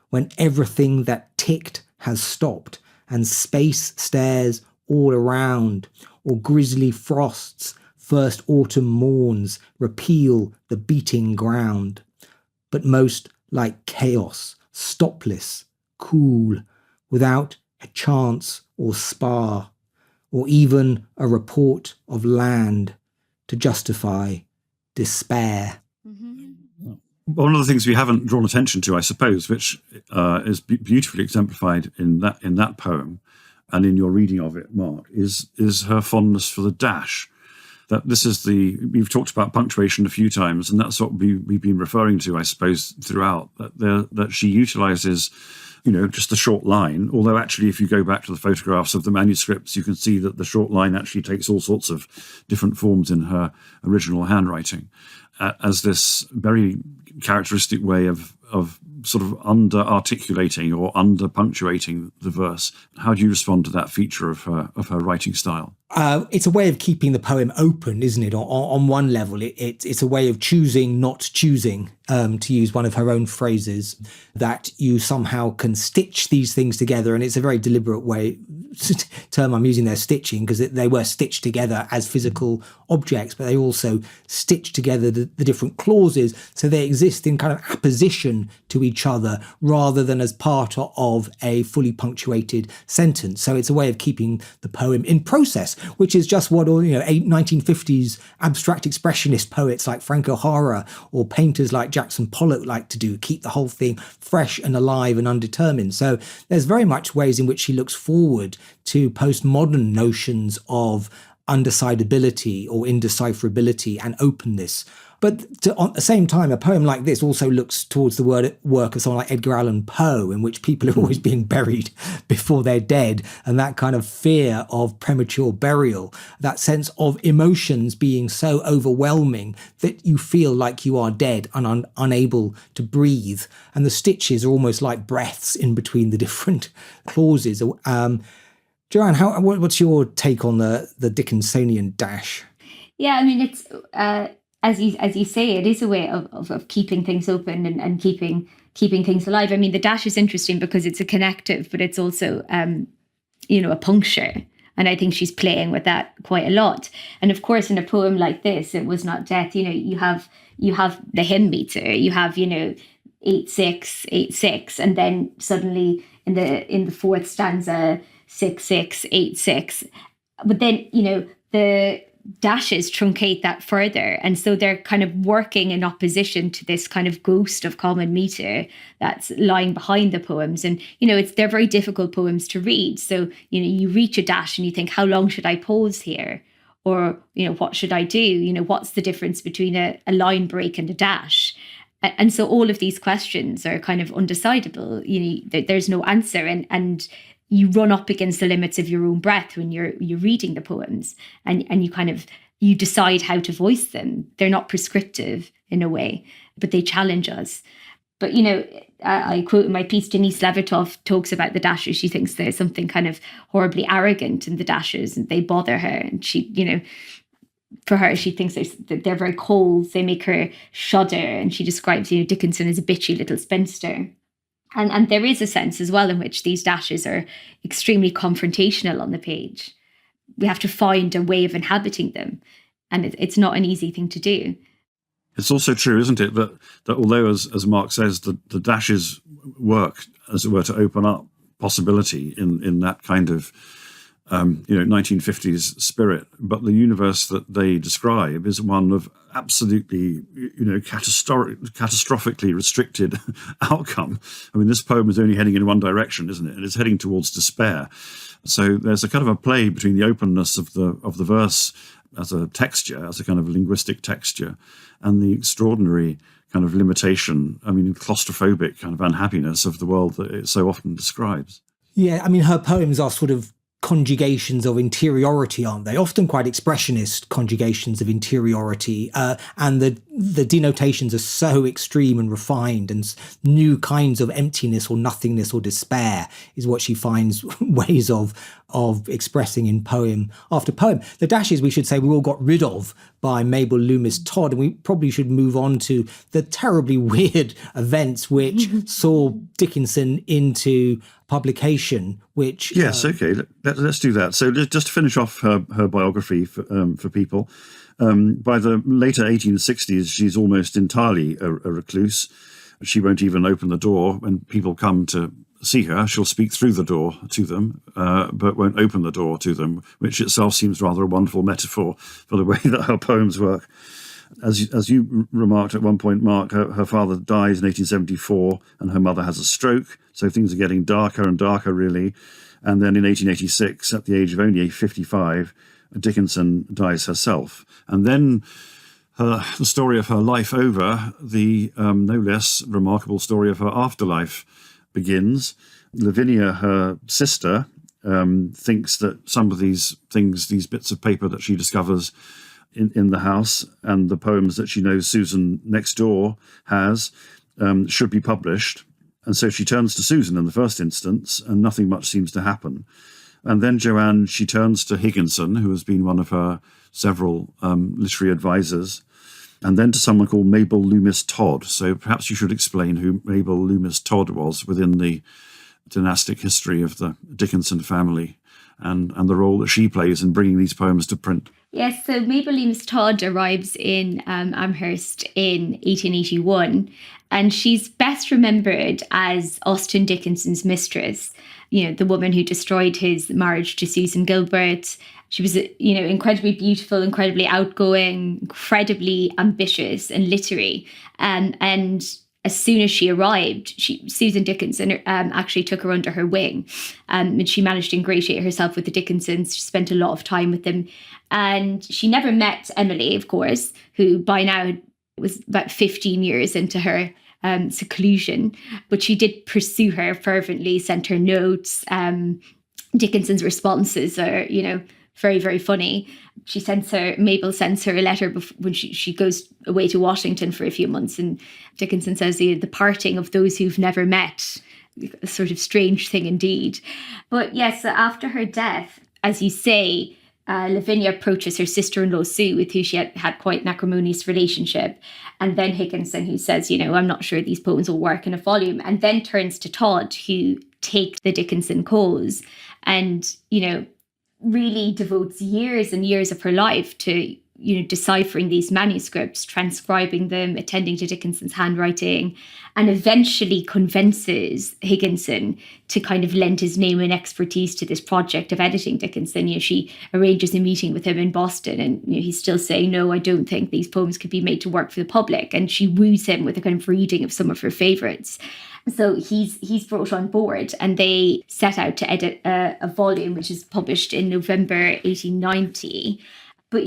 when everything that ticked has stopped, and space stares all around, or grisly frosts, first autumn morns, repeal the beating ground. But most like chaos, stopless, cool, without a chance or spar, or even a report of land to justify despair. Mm-hmm. One of the things we haven't drawn attention to, I suppose, which is beautifully exemplified in that poem and in your reading of it, Mark, is her fondness for the dash. That this is we've talked about punctuation a few times, and that's what we've been referring to, I suppose, throughout, that she utilises, just the short line, although actually if you go back to the photographs of the manuscripts, you can see that the short line actually takes all sorts of different forms in her original handwriting, as this very characteristic way of sort of under-articulating or under-punctuating the verse. How do you respond to that feature of her writing style? It's a way of keeping the poem open, isn't it? On one level, it's a way of choosing, not choosing, to use one of her own phrases, that you somehow can stitch these things together. And it's a very deliberate term I'm using there, stitching, because they were stitched together as physical objects, but they also stitch together the different clauses so they exist in kind of apposition to each other rather than as part of a fully punctuated sentence. So it's a way of keeping the poem in process, which is just what 1950s abstract expressionist poets like Frank O'Hara or painters like Jackson Pollock like to do, keep the whole thing fresh and alive and undetermined. So there's very much ways in which she looks forward to postmodern notions of undecidability or indecipherability and openness. But at the same time, a poem like this also looks towards the work of someone like Edgar Allan Poe, in which people are always being buried before they're dead, and that kind of fear of premature burial, that sense of emotions being so overwhelming that you feel like you are dead and unable to breathe. And the stitches are almost like breaths in between the different clauses. Joanne, what's your take on the Dickinsonian dash? Yeah, I mean, it's as you say, it is a way of keeping things open and keeping things alive. I mean, the dash is interesting because it's a connective, but it's also a puncture, and I think she's playing with that quite a lot. And of course, in a poem like this, It Was Not Death, you have the hymn meter, you have 8-6, 8-6, and then suddenly in the fourth stanza 6-6, 8-6, but then the dashes truncate that further, and so they're kind of working in opposition to this kind of ghost of common meter that's lying behind the poems. And they're very difficult poems to read, so you reach a dash and you think, how long should I pause here, or what should I do, what's the difference between a line break and a dash? And so all of these questions are kind of undecidable. There's no answer, and you run up against the limits of your own breath when you're reading the poems, and you decide how to voice them. They're not prescriptive in a way, but they challenge us. But, I quote in my piece, Denise Levertov talks about the Dashes. She thinks there's something kind of horribly arrogant in the Dashes, and they bother her. And she, for her, she thinks they're very cold. They make her shudder. And she describes, Dickinson as a bitchy little spinster. And there is a sense as well in which these Dashes are extremely confrontational on the page. We have to find a way of inhabiting them. And it's not an easy thing to do. It's also true, isn't it, that although, as Mark says, the Dashes work, as it were, to open up possibility in that kind of 1950s spirit, but the universe that they describe is one of absolutely, catastrophically restricted outcome. I mean, this poem is only heading in one direction, isn't it? And it's heading towards despair. So there's a kind of a play between the openness of the verse as a texture, as a kind of linguistic texture, and the extraordinary kind of limitation, claustrophobic kind of unhappiness of the world that it so often describes. Yeah, her poems are sort of conjugations of interiority, aren't they? Often quite expressionist conjugations of interiority. And the denotations are so extreme and refined, and new kinds of emptiness or nothingness or despair is what she finds ways of expressing in poem after poem. The Dashes, we should say, we all got rid of by Mabel Loomis Todd, and we probably should move on to the terribly weird events which saw Dickinson into publication, which... Yes, okay, let's do that. So just to finish off her biography for people, by the later 1860s, she's almost entirely a recluse. She won't even open the door when people come to see her. She'll speak through the door to them, but won't open the door to them, which itself seems rather a wonderful metaphor for the way that her poems work. As you remarked at one point, Mark, her father dies in 1874 and her mother has a stroke, so things are getting darker and darker, really. And then in 1886, at the age of only 55, Dickinson dies herself. And then the story of her life over, the no less remarkable story of her afterlife begins. Lavinia, her sister, thinks that some of these things, these bits of paper that she discovers in the house and the poems that she knows Susan next door has should be published. And so she turns to Susan in the first instance, and nothing much seems to happen. And then Joanne, she turns to Higginson, who has been one of her several literary advisors, and then to someone called Mabel Loomis Todd. So perhaps you should explain who Mabel Loomis Todd was within the dynastic history of the Dickinson family and the role that she plays in bringing these poems to print. Yes, so Mabel Loomis Todd arrives in Amherst in 1881, and she's best remembered as Austin Dickinson's mistress, the woman who destroyed his marriage to Susan Gilbert. She was, incredibly beautiful, incredibly outgoing, incredibly ambitious and literary. And as soon as she arrived, Susan Dickinson actually took her under her wing. And she managed to ingratiate herself with the Dickinsons. She spent a lot of time with them. And she never met Emily, of course, who by now was about 15 years into her seclusion. But she did pursue her fervently, sent her notes. Dickinson's responses are, very, very funny. Mabel sends her a letter when she goes away to Washington for a few months, and Dickinson says the parting of those who've never met, a sort of strange thing indeed. But yes, so after her death, as you say, Lavinia approaches her sister-in-law Sue, with who she had quite an acrimonious relationship, and then Higginson, who says, I'm not sure these poems will work in a volume, and then turns to Todd, who takes the Dickinson cause and, really devotes years and years of her life to, deciphering these manuscripts, transcribing them, attending to Dickinson's handwriting, and eventually convinces Higginson to kind of lend his name and expertise to this project of editing Dickinson. She arranges a meeting with him in Boston, and he's still saying, no, I don't think these poems could be made to work for the public. And she woos him with a kind of reading of some of her favourites. So he's brought on board, and they set out to edit a volume, which is published in November 1890. But,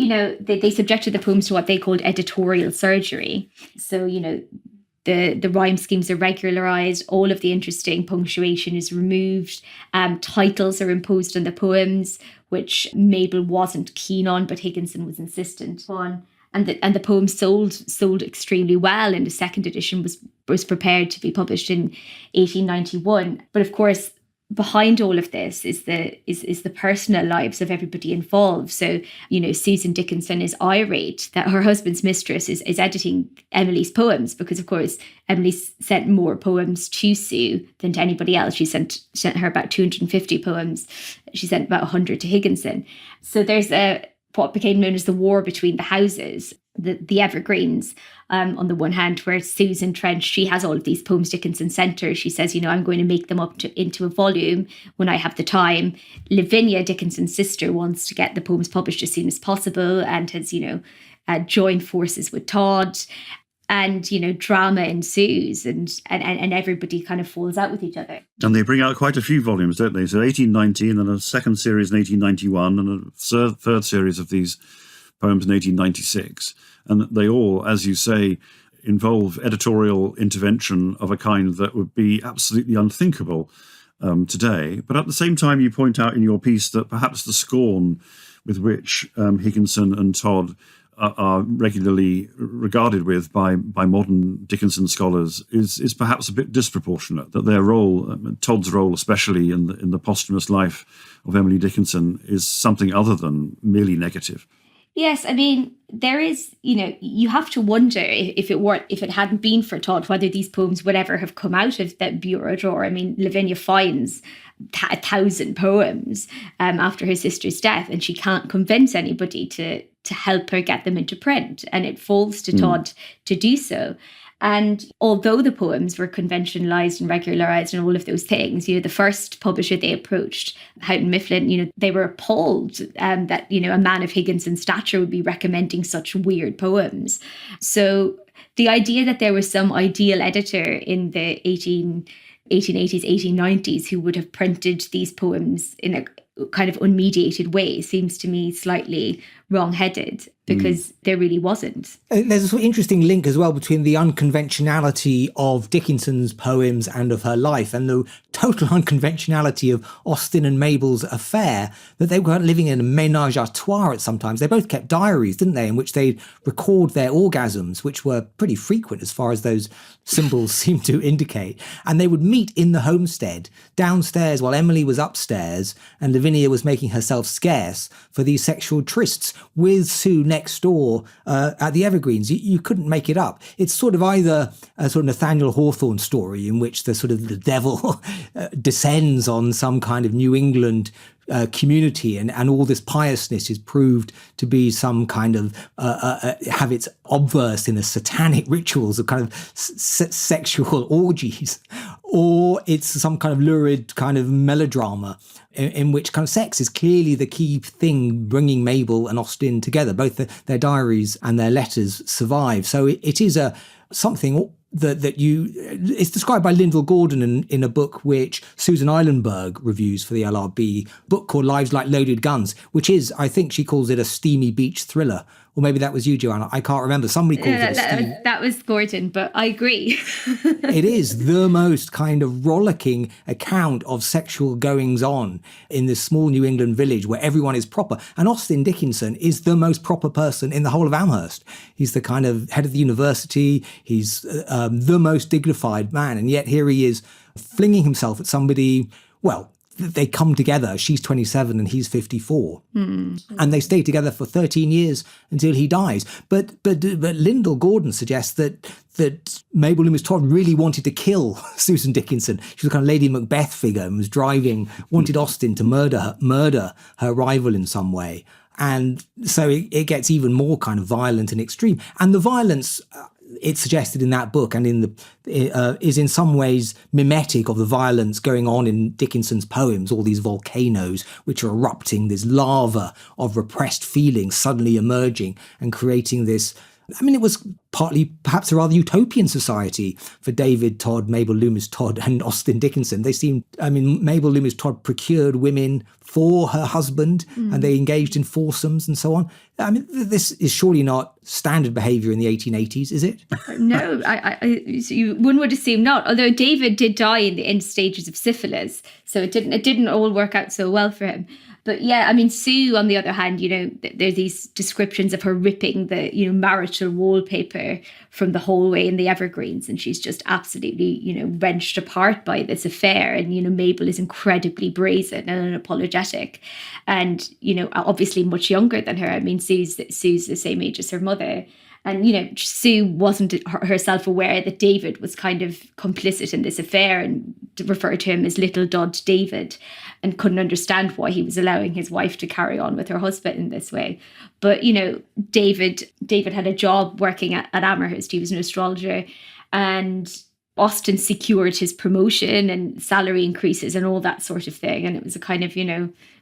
they subjected the poems to what they called editorial surgery. So, the rhyme schemes are regularized, all of the interesting punctuation is removed, titles are imposed on the poems, which Mabel wasn't keen on, but Higginson was insistent on. And the poem sold extremely well, and the second edition was prepared to be published in 1891. But of course, behind all of this is the personal lives of everybody involved. So, Susan Dickinson is irate that her husband's mistress is editing Emily's poems, because of course Emily sent more poems to Sue than to anybody else. She sent her about 250 poems. She sent about 100 to Higginson. So there's what became known as the war between the houses, the evergreens, on the one hand, where Susan Trench, she has all of these poems Dickinson sent her. She says, I'm going to make them up into a volume when I have the time. Lavinia, Dickinson's sister, wants to get the poems published as soon as possible and has, joined forces with Todd. And, drama ensues and everybody kind of falls out with each other. And they bring out quite a few volumes, don't they? So 1890, and then a second series in 1891, and a third series of these poems in 1896. And they all, as you say, involve editorial intervention of a kind that would be absolutely unthinkable today. But at the same time, you point out in your piece that perhaps the scorn with which Higginson and Todd are regularly regarded with by modern Dickinson scholars is perhaps a bit disproportionate, that their role, Todd's role especially in the posthumous life of Emily Dickinson, is something other than merely negative. Yes, I mean, there is, you have to wonder if it hadn't been for Todd, whether these poems would ever have come out of that bureau drawer. I mean, Lavinia finds 1,000 poems after her sister's death, and she can't convince anybody to help her get them into print. And it falls to Todd to do so. And although the poems were conventionalized and regularized and all of those things, the first publisher they approached, Houghton Mifflin, they were appalled that, a man of Higginson's stature would be recommending such weird poems. So the idea that there was some ideal editor in the 1880s, 1890s who would have printed these poems in a kind of unmediated way seems to me slightly wrong-headed, because there really wasn't. There's a sort of interesting link as well between the unconventionality of Dickinson's poems and of her life, and the total unconventionality of Austen and Mabel's affair, that they were living in a ménage à trois at sometimes. They both kept diaries, didn't they, in which they'd record their orgasms, which were pretty frequent as far as those symbols seem to indicate. And they would meet in the homestead downstairs while Emily was upstairs and Lavinia was making herself scarce for these sexual trysts with Sue next door at the Evergreens. You couldn't make it up. It's sort of either a sort of Nathaniel Hawthorne story in which the devil descends on some kind of New England community, and all this piousness is proved to be some kind of have its obverse in the satanic rituals of kind of sexual orgies, or it's some kind of lurid kind of melodrama in which kind of sex is clearly the key thing bringing Mabel and Austen together. Both their diaries and their letters survive. So it is something it's described by Lyndall Gordon in a book which Susan Eilenberg reviews for the LRB, book called Lives Like Loaded Guns, which is, I think she calls it a steamy beach thriller. Or maybe that was you, Joanna. I can't remember. Somebody called it that was Gordon, but I agree. It is the most kind of rollicking account of sexual goings-on in this small New England village where everyone is proper. And Austen Dickinson is the most proper person in the whole of Amherst. He's the kind of head of the university. He's the most dignified man. And yet here he is flinging himself at somebody, well, they come together. She's 27 and he's 54. And they stay together for 13 years until he dies. But Lyndall Gordon suggests that Mabel Loomis Todd really wanted to kill Susan Dickinson. She was a kind of Lady Macbeth figure and was wanted Austen to murder her rival in some way. And so it gets even more kind of violent and extreme. And the violence, it's suggested in that book and is in some ways mimetic of the violence going on in Dickinson's poems, all these volcanoes which are erupting, this lava of repressed feelings suddenly emerging and creating this. I mean, it was partly perhaps a rather utopian society for David Todd, Mabel Loomis Todd and Austen Dickinson. Mabel Loomis Todd procured women for her husband and they engaged in foursomes and so on. I mean, this is surely not standard behaviour in the 1880s, is it? No, one would assume not. Although David did die in the end stages of syphilis, so it didn't all work out so well for him. But yeah, I mean, Sue, on the other hand, there's these descriptions of her ripping the, marital wallpaper from the hallway in the Evergreens. And she's just absolutely, wrenched apart by this affair. And, Mabel is incredibly brazen and unapologetic. And, obviously much younger than her. I mean, Sue's the same age as her mother. And, Sue wasn't herself aware that David was kind of complicit in this affair and referred to him as little Dud David, and couldn't understand why he was allowing his wife to carry on with her husband in this way. But, David had a job working at Amherst. He was an astrologer, and Austen secured his promotion and salary increases and all that sort of thing. And it was a kind of,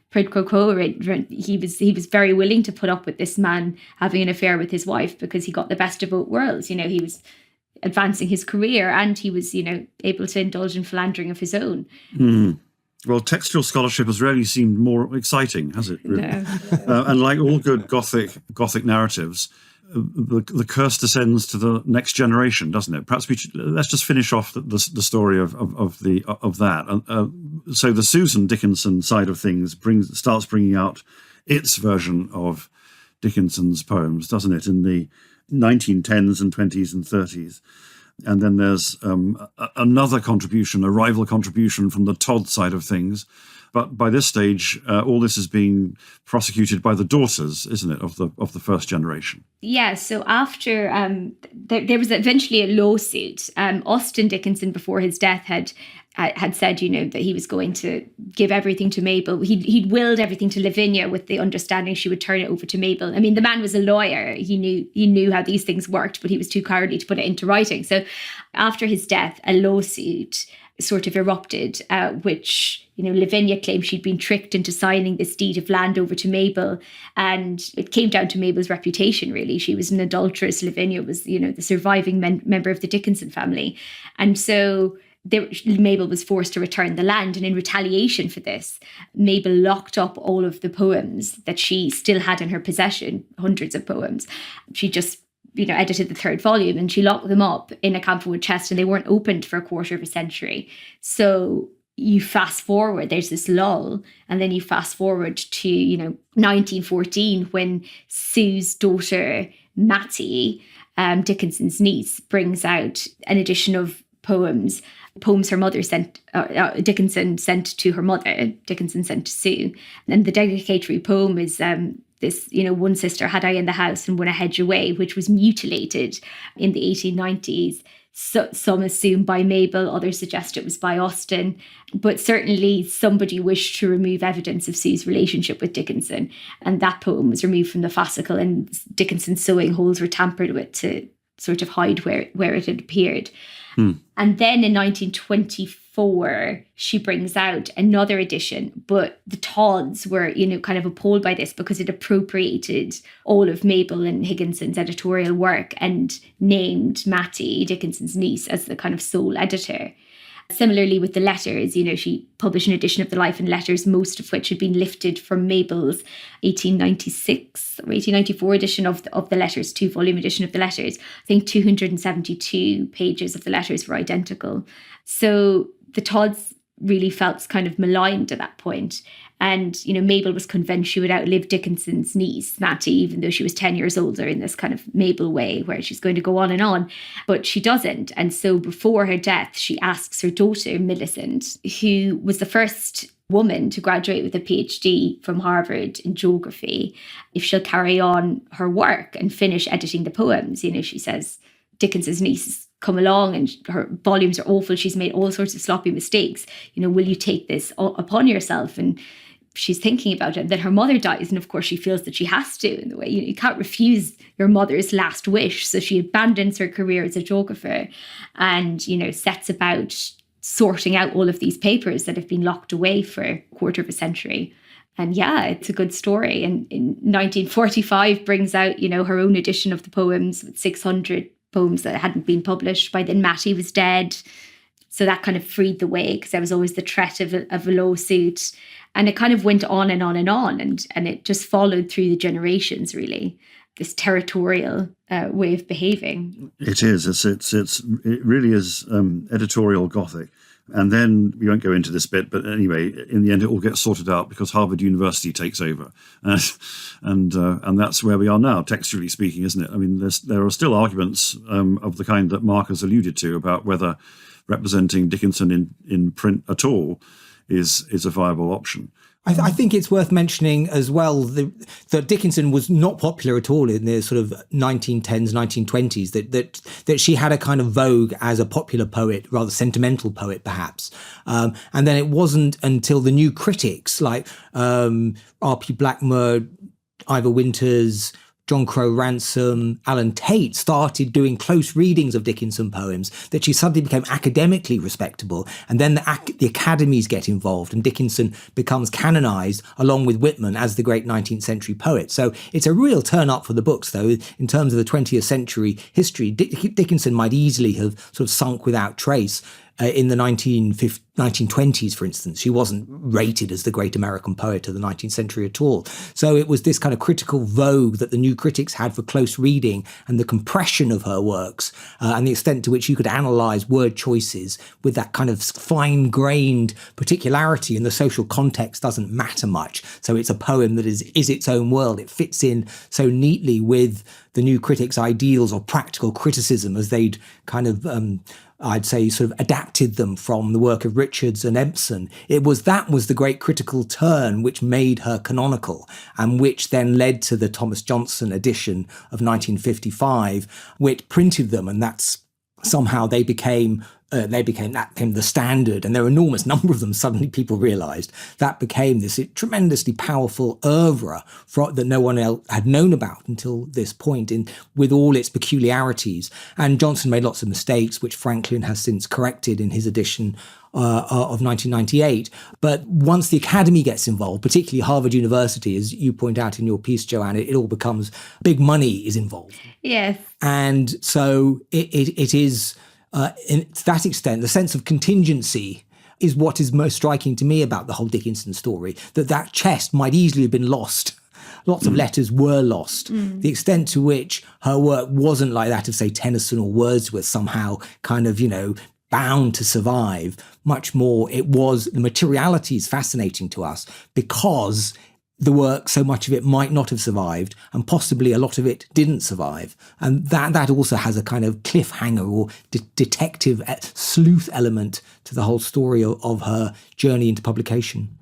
quid pro quo arrangement. He was very willing to put up with this man having an affair with his wife because he got the best of both worlds. He was advancing his career and he was, able to indulge in philandering of his own. Mm. Well, textual scholarship has rarely seemed more exciting, has it? Really? No. And like all good Gothic narratives, the curse descends to the next generation, doesn't it? Perhaps let's just finish off the story of that. So the Susan Dickinson side of things starts bringing out its version of Dickinson's poems, doesn't it, in the 1910s and 20s and 30s. And then there's another contribution, a rival contribution from the Todd side of things. But by this stage, all this is being prosecuted by the daughters, isn't it, of the first generation? Yeah. So after there was eventually a lawsuit. Austen Dickinson, before his death, had said, that he was going to give everything to Mabel. He'd willed everything to Lavinia with the understanding she would turn it over to Mabel. I mean, the man was a lawyer. He knew how these things worked, but he was too cowardly to put it into writing. So after his death, a lawsuit sort of erupted, which, Lavinia claimed she'd been tricked into signing this deed of land over to Mabel. And it came down to Mabel's reputation, really. She was an adulteress. Lavinia was, the surviving member of the Dickinson family. And so Mabel was forced to return the land. And in retaliation for this, Mabel locked up all of the poems that she still had in her possession, hundreds of poems. She just edited the third volume and she locked them up in a camphor chest, and they weren't opened for a quarter of a century. So you fast forward, there's this lull, and then you fast forward to, 1914, when Sue's daughter, Mattie, Dickinson's niece, brings out an edition of poems her mother sent, Dickinson sent to her mother, Dickinson sent to Sue. And the dedicatory poem is this, one sister had I in the house and one a hedge away, which was mutilated in the 1890s. So, some assume by Mabel, others suggest it was by Austen. But certainly somebody wished to remove evidence of Sue's relationship with Dickinson. And that poem was removed from the fascicle, and Dickinson's sewing holes were tampered with to sort of hide where it had appeared. And then in 1924, she brings out another edition, but the Todds were, kind of appalled by this because it appropriated all of Mabel and Higginson's editorial work and named Mattie, Dickinson's niece, as the kind of sole editor. Similarly with the letters, she published an edition of the Life and Letters, most of which had been lifted from Mabel's 1896 or 1894 edition of the letters, 2-volume edition of the letters. I think 272 pages of the letters were identical. So the Todds really felt kind of maligned at that point. And, Mabel was convinced she would outlive Dickinson's niece, Mattie, even though she was 10 years older, in this kind of Mabel way where she's going to go on and on. But she doesn't. And so before her death, she asks her daughter, Millicent, who was the first woman to graduate with a PhD from Harvard in geography, if she'll carry on her work and finish editing the poems. She says Dickinson's niece has come along and her volumes are awful. She's made all sorts of sloppy mistakes. Will you take this upon yourself? And she's thinking about it. Then her mother dies, and of course she feels that she has to, in the way, you can't refuse your mother's last wish. So she abandons her career as a geographer and, sets about sorting out all of these papers that have been locked away for a quarter of a century. And yeah, it's a good story. And in 1945 brings out, her own edition of the poems with 600 poems that hadn't been published. By then Mattie was dead. So that kind of freed the way, because there was always the threat of a lawsuit. And it kind of went on and on and on. And it just followed through the generations, really, this territorial way of behaving. It is. It really is editorial Gothic. And then we won't go into this bit, but anyway, in the end, it all gets sorted out because Harvard University takes over, and that's where we are now, textually speaking, isn't it? I mean, there are still arguments of the kind that Mark has alluded to about whether representing Dickinson in print at all is a viable option. I think it's worth mentioning as well that Dickinson was not popular at all in the sort of 1910s, 1920s, that she had a kind of vogue as a popular poet, rather sentimental poet, perhaps. And then it wasn't until the new critics like R.P. Blackmer, Ivor Winters, John Crowe Ransom, Alan Tate started doing close readings of Dickinson poems that she suddenly became academically respectable. And then the academies get involved and Dickinson becomes canonized along with Whitman as the great 19th century poet. So it's a real turn up for the books, though, in terms of the 20th century history. Dickinson might easily have sort of sunk without trace. In the 1920s, for instance, she wasn't rated as the great American poet of the 19th century at all. So it was this kind of critical vogue that the new critics had for close reading and the compression of her works and the extent to which you could analyse word choices with that kind of fine-grained particularity, and the social context doesn't matter much. So it's a poem that is its own world. It fits in so neatly with the new critics' ideals of practical criticism as they'd kind of I'd say sort of adapted them from the work of Richards and Empson. That was the great critical turn which made her canonical, and which then led to the Thomas Johnson edition of 1955, which printed them, and that's somehow they became the standard, and there were an enormous number of them. Suddenly people realized that became this tremendously powerful oeuvre that no one else had known about until this point, with all its peculiarities. And Johnson made lots of mistakes, which Franklin has since corrected in his edition of 1998. But once the Academy gets involved, particularly Harvard University, as you point out in your piece, Joanne, it all becomes big money is involved. Yes. And so it is... to that extent, the sense of contingency is what is most striking to me about the whole Dickinson story, that chest might easily have been lost. Lots of letters were lost. The extent to which her work wasn't like that of, say, Tennyson or Wordsworth, somehow kind of, bound to survive. Much more, the materiality is fascinating to us because the work, so much of it might not have survived, and possibly a lot of it didn't survive. And that also has a kind of cliffhanger or detective sleuth element to the whole story of her journey into publication.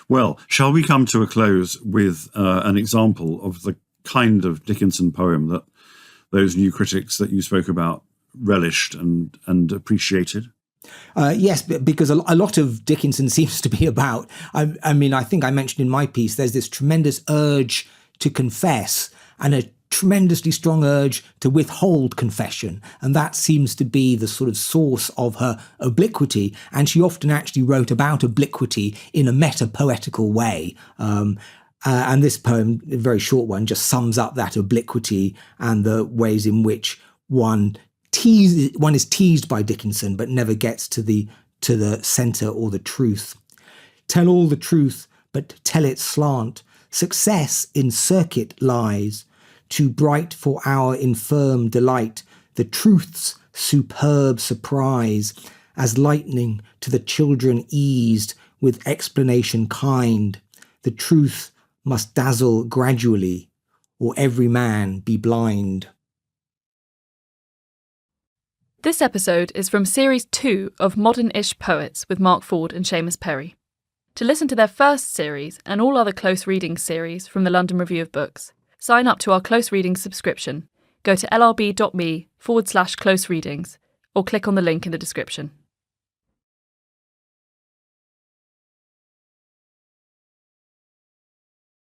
Well, shall we come to a close with an example of the kind of Dickinson poem that those new critics that you spoke about relished and appreciated? Yes, because a lot of Dickinson seems to be about, I mean, I think I mentioned in my piece, there's this tremendous urge to confess and a tremendously strong urge to withhold confession. And that seems to be the sort of source of her obliquity. And she often actually wrote about obliquity in a meta-poetical way. And this poem, a very short one, just sums up that obliquity and the ways in which one is teased by Dickinson, but never gets to the centre or the truth. Tell all the truth, but tell it slant. Success in circuit lies. Too bright for our infirm delight. The truth's superb surprise. As lightning to the children eased with explanation kind. The truth must dazzle gradually, or every man be blind. This episode is from Series 2 of Modern-ish Poets with Mark Ford and Seamus Perry. To listen to their first series and all other close reading series from the London Review of Books, sign up to our close reading subscription. Go to lrb.me/close readings or click on the link in the description.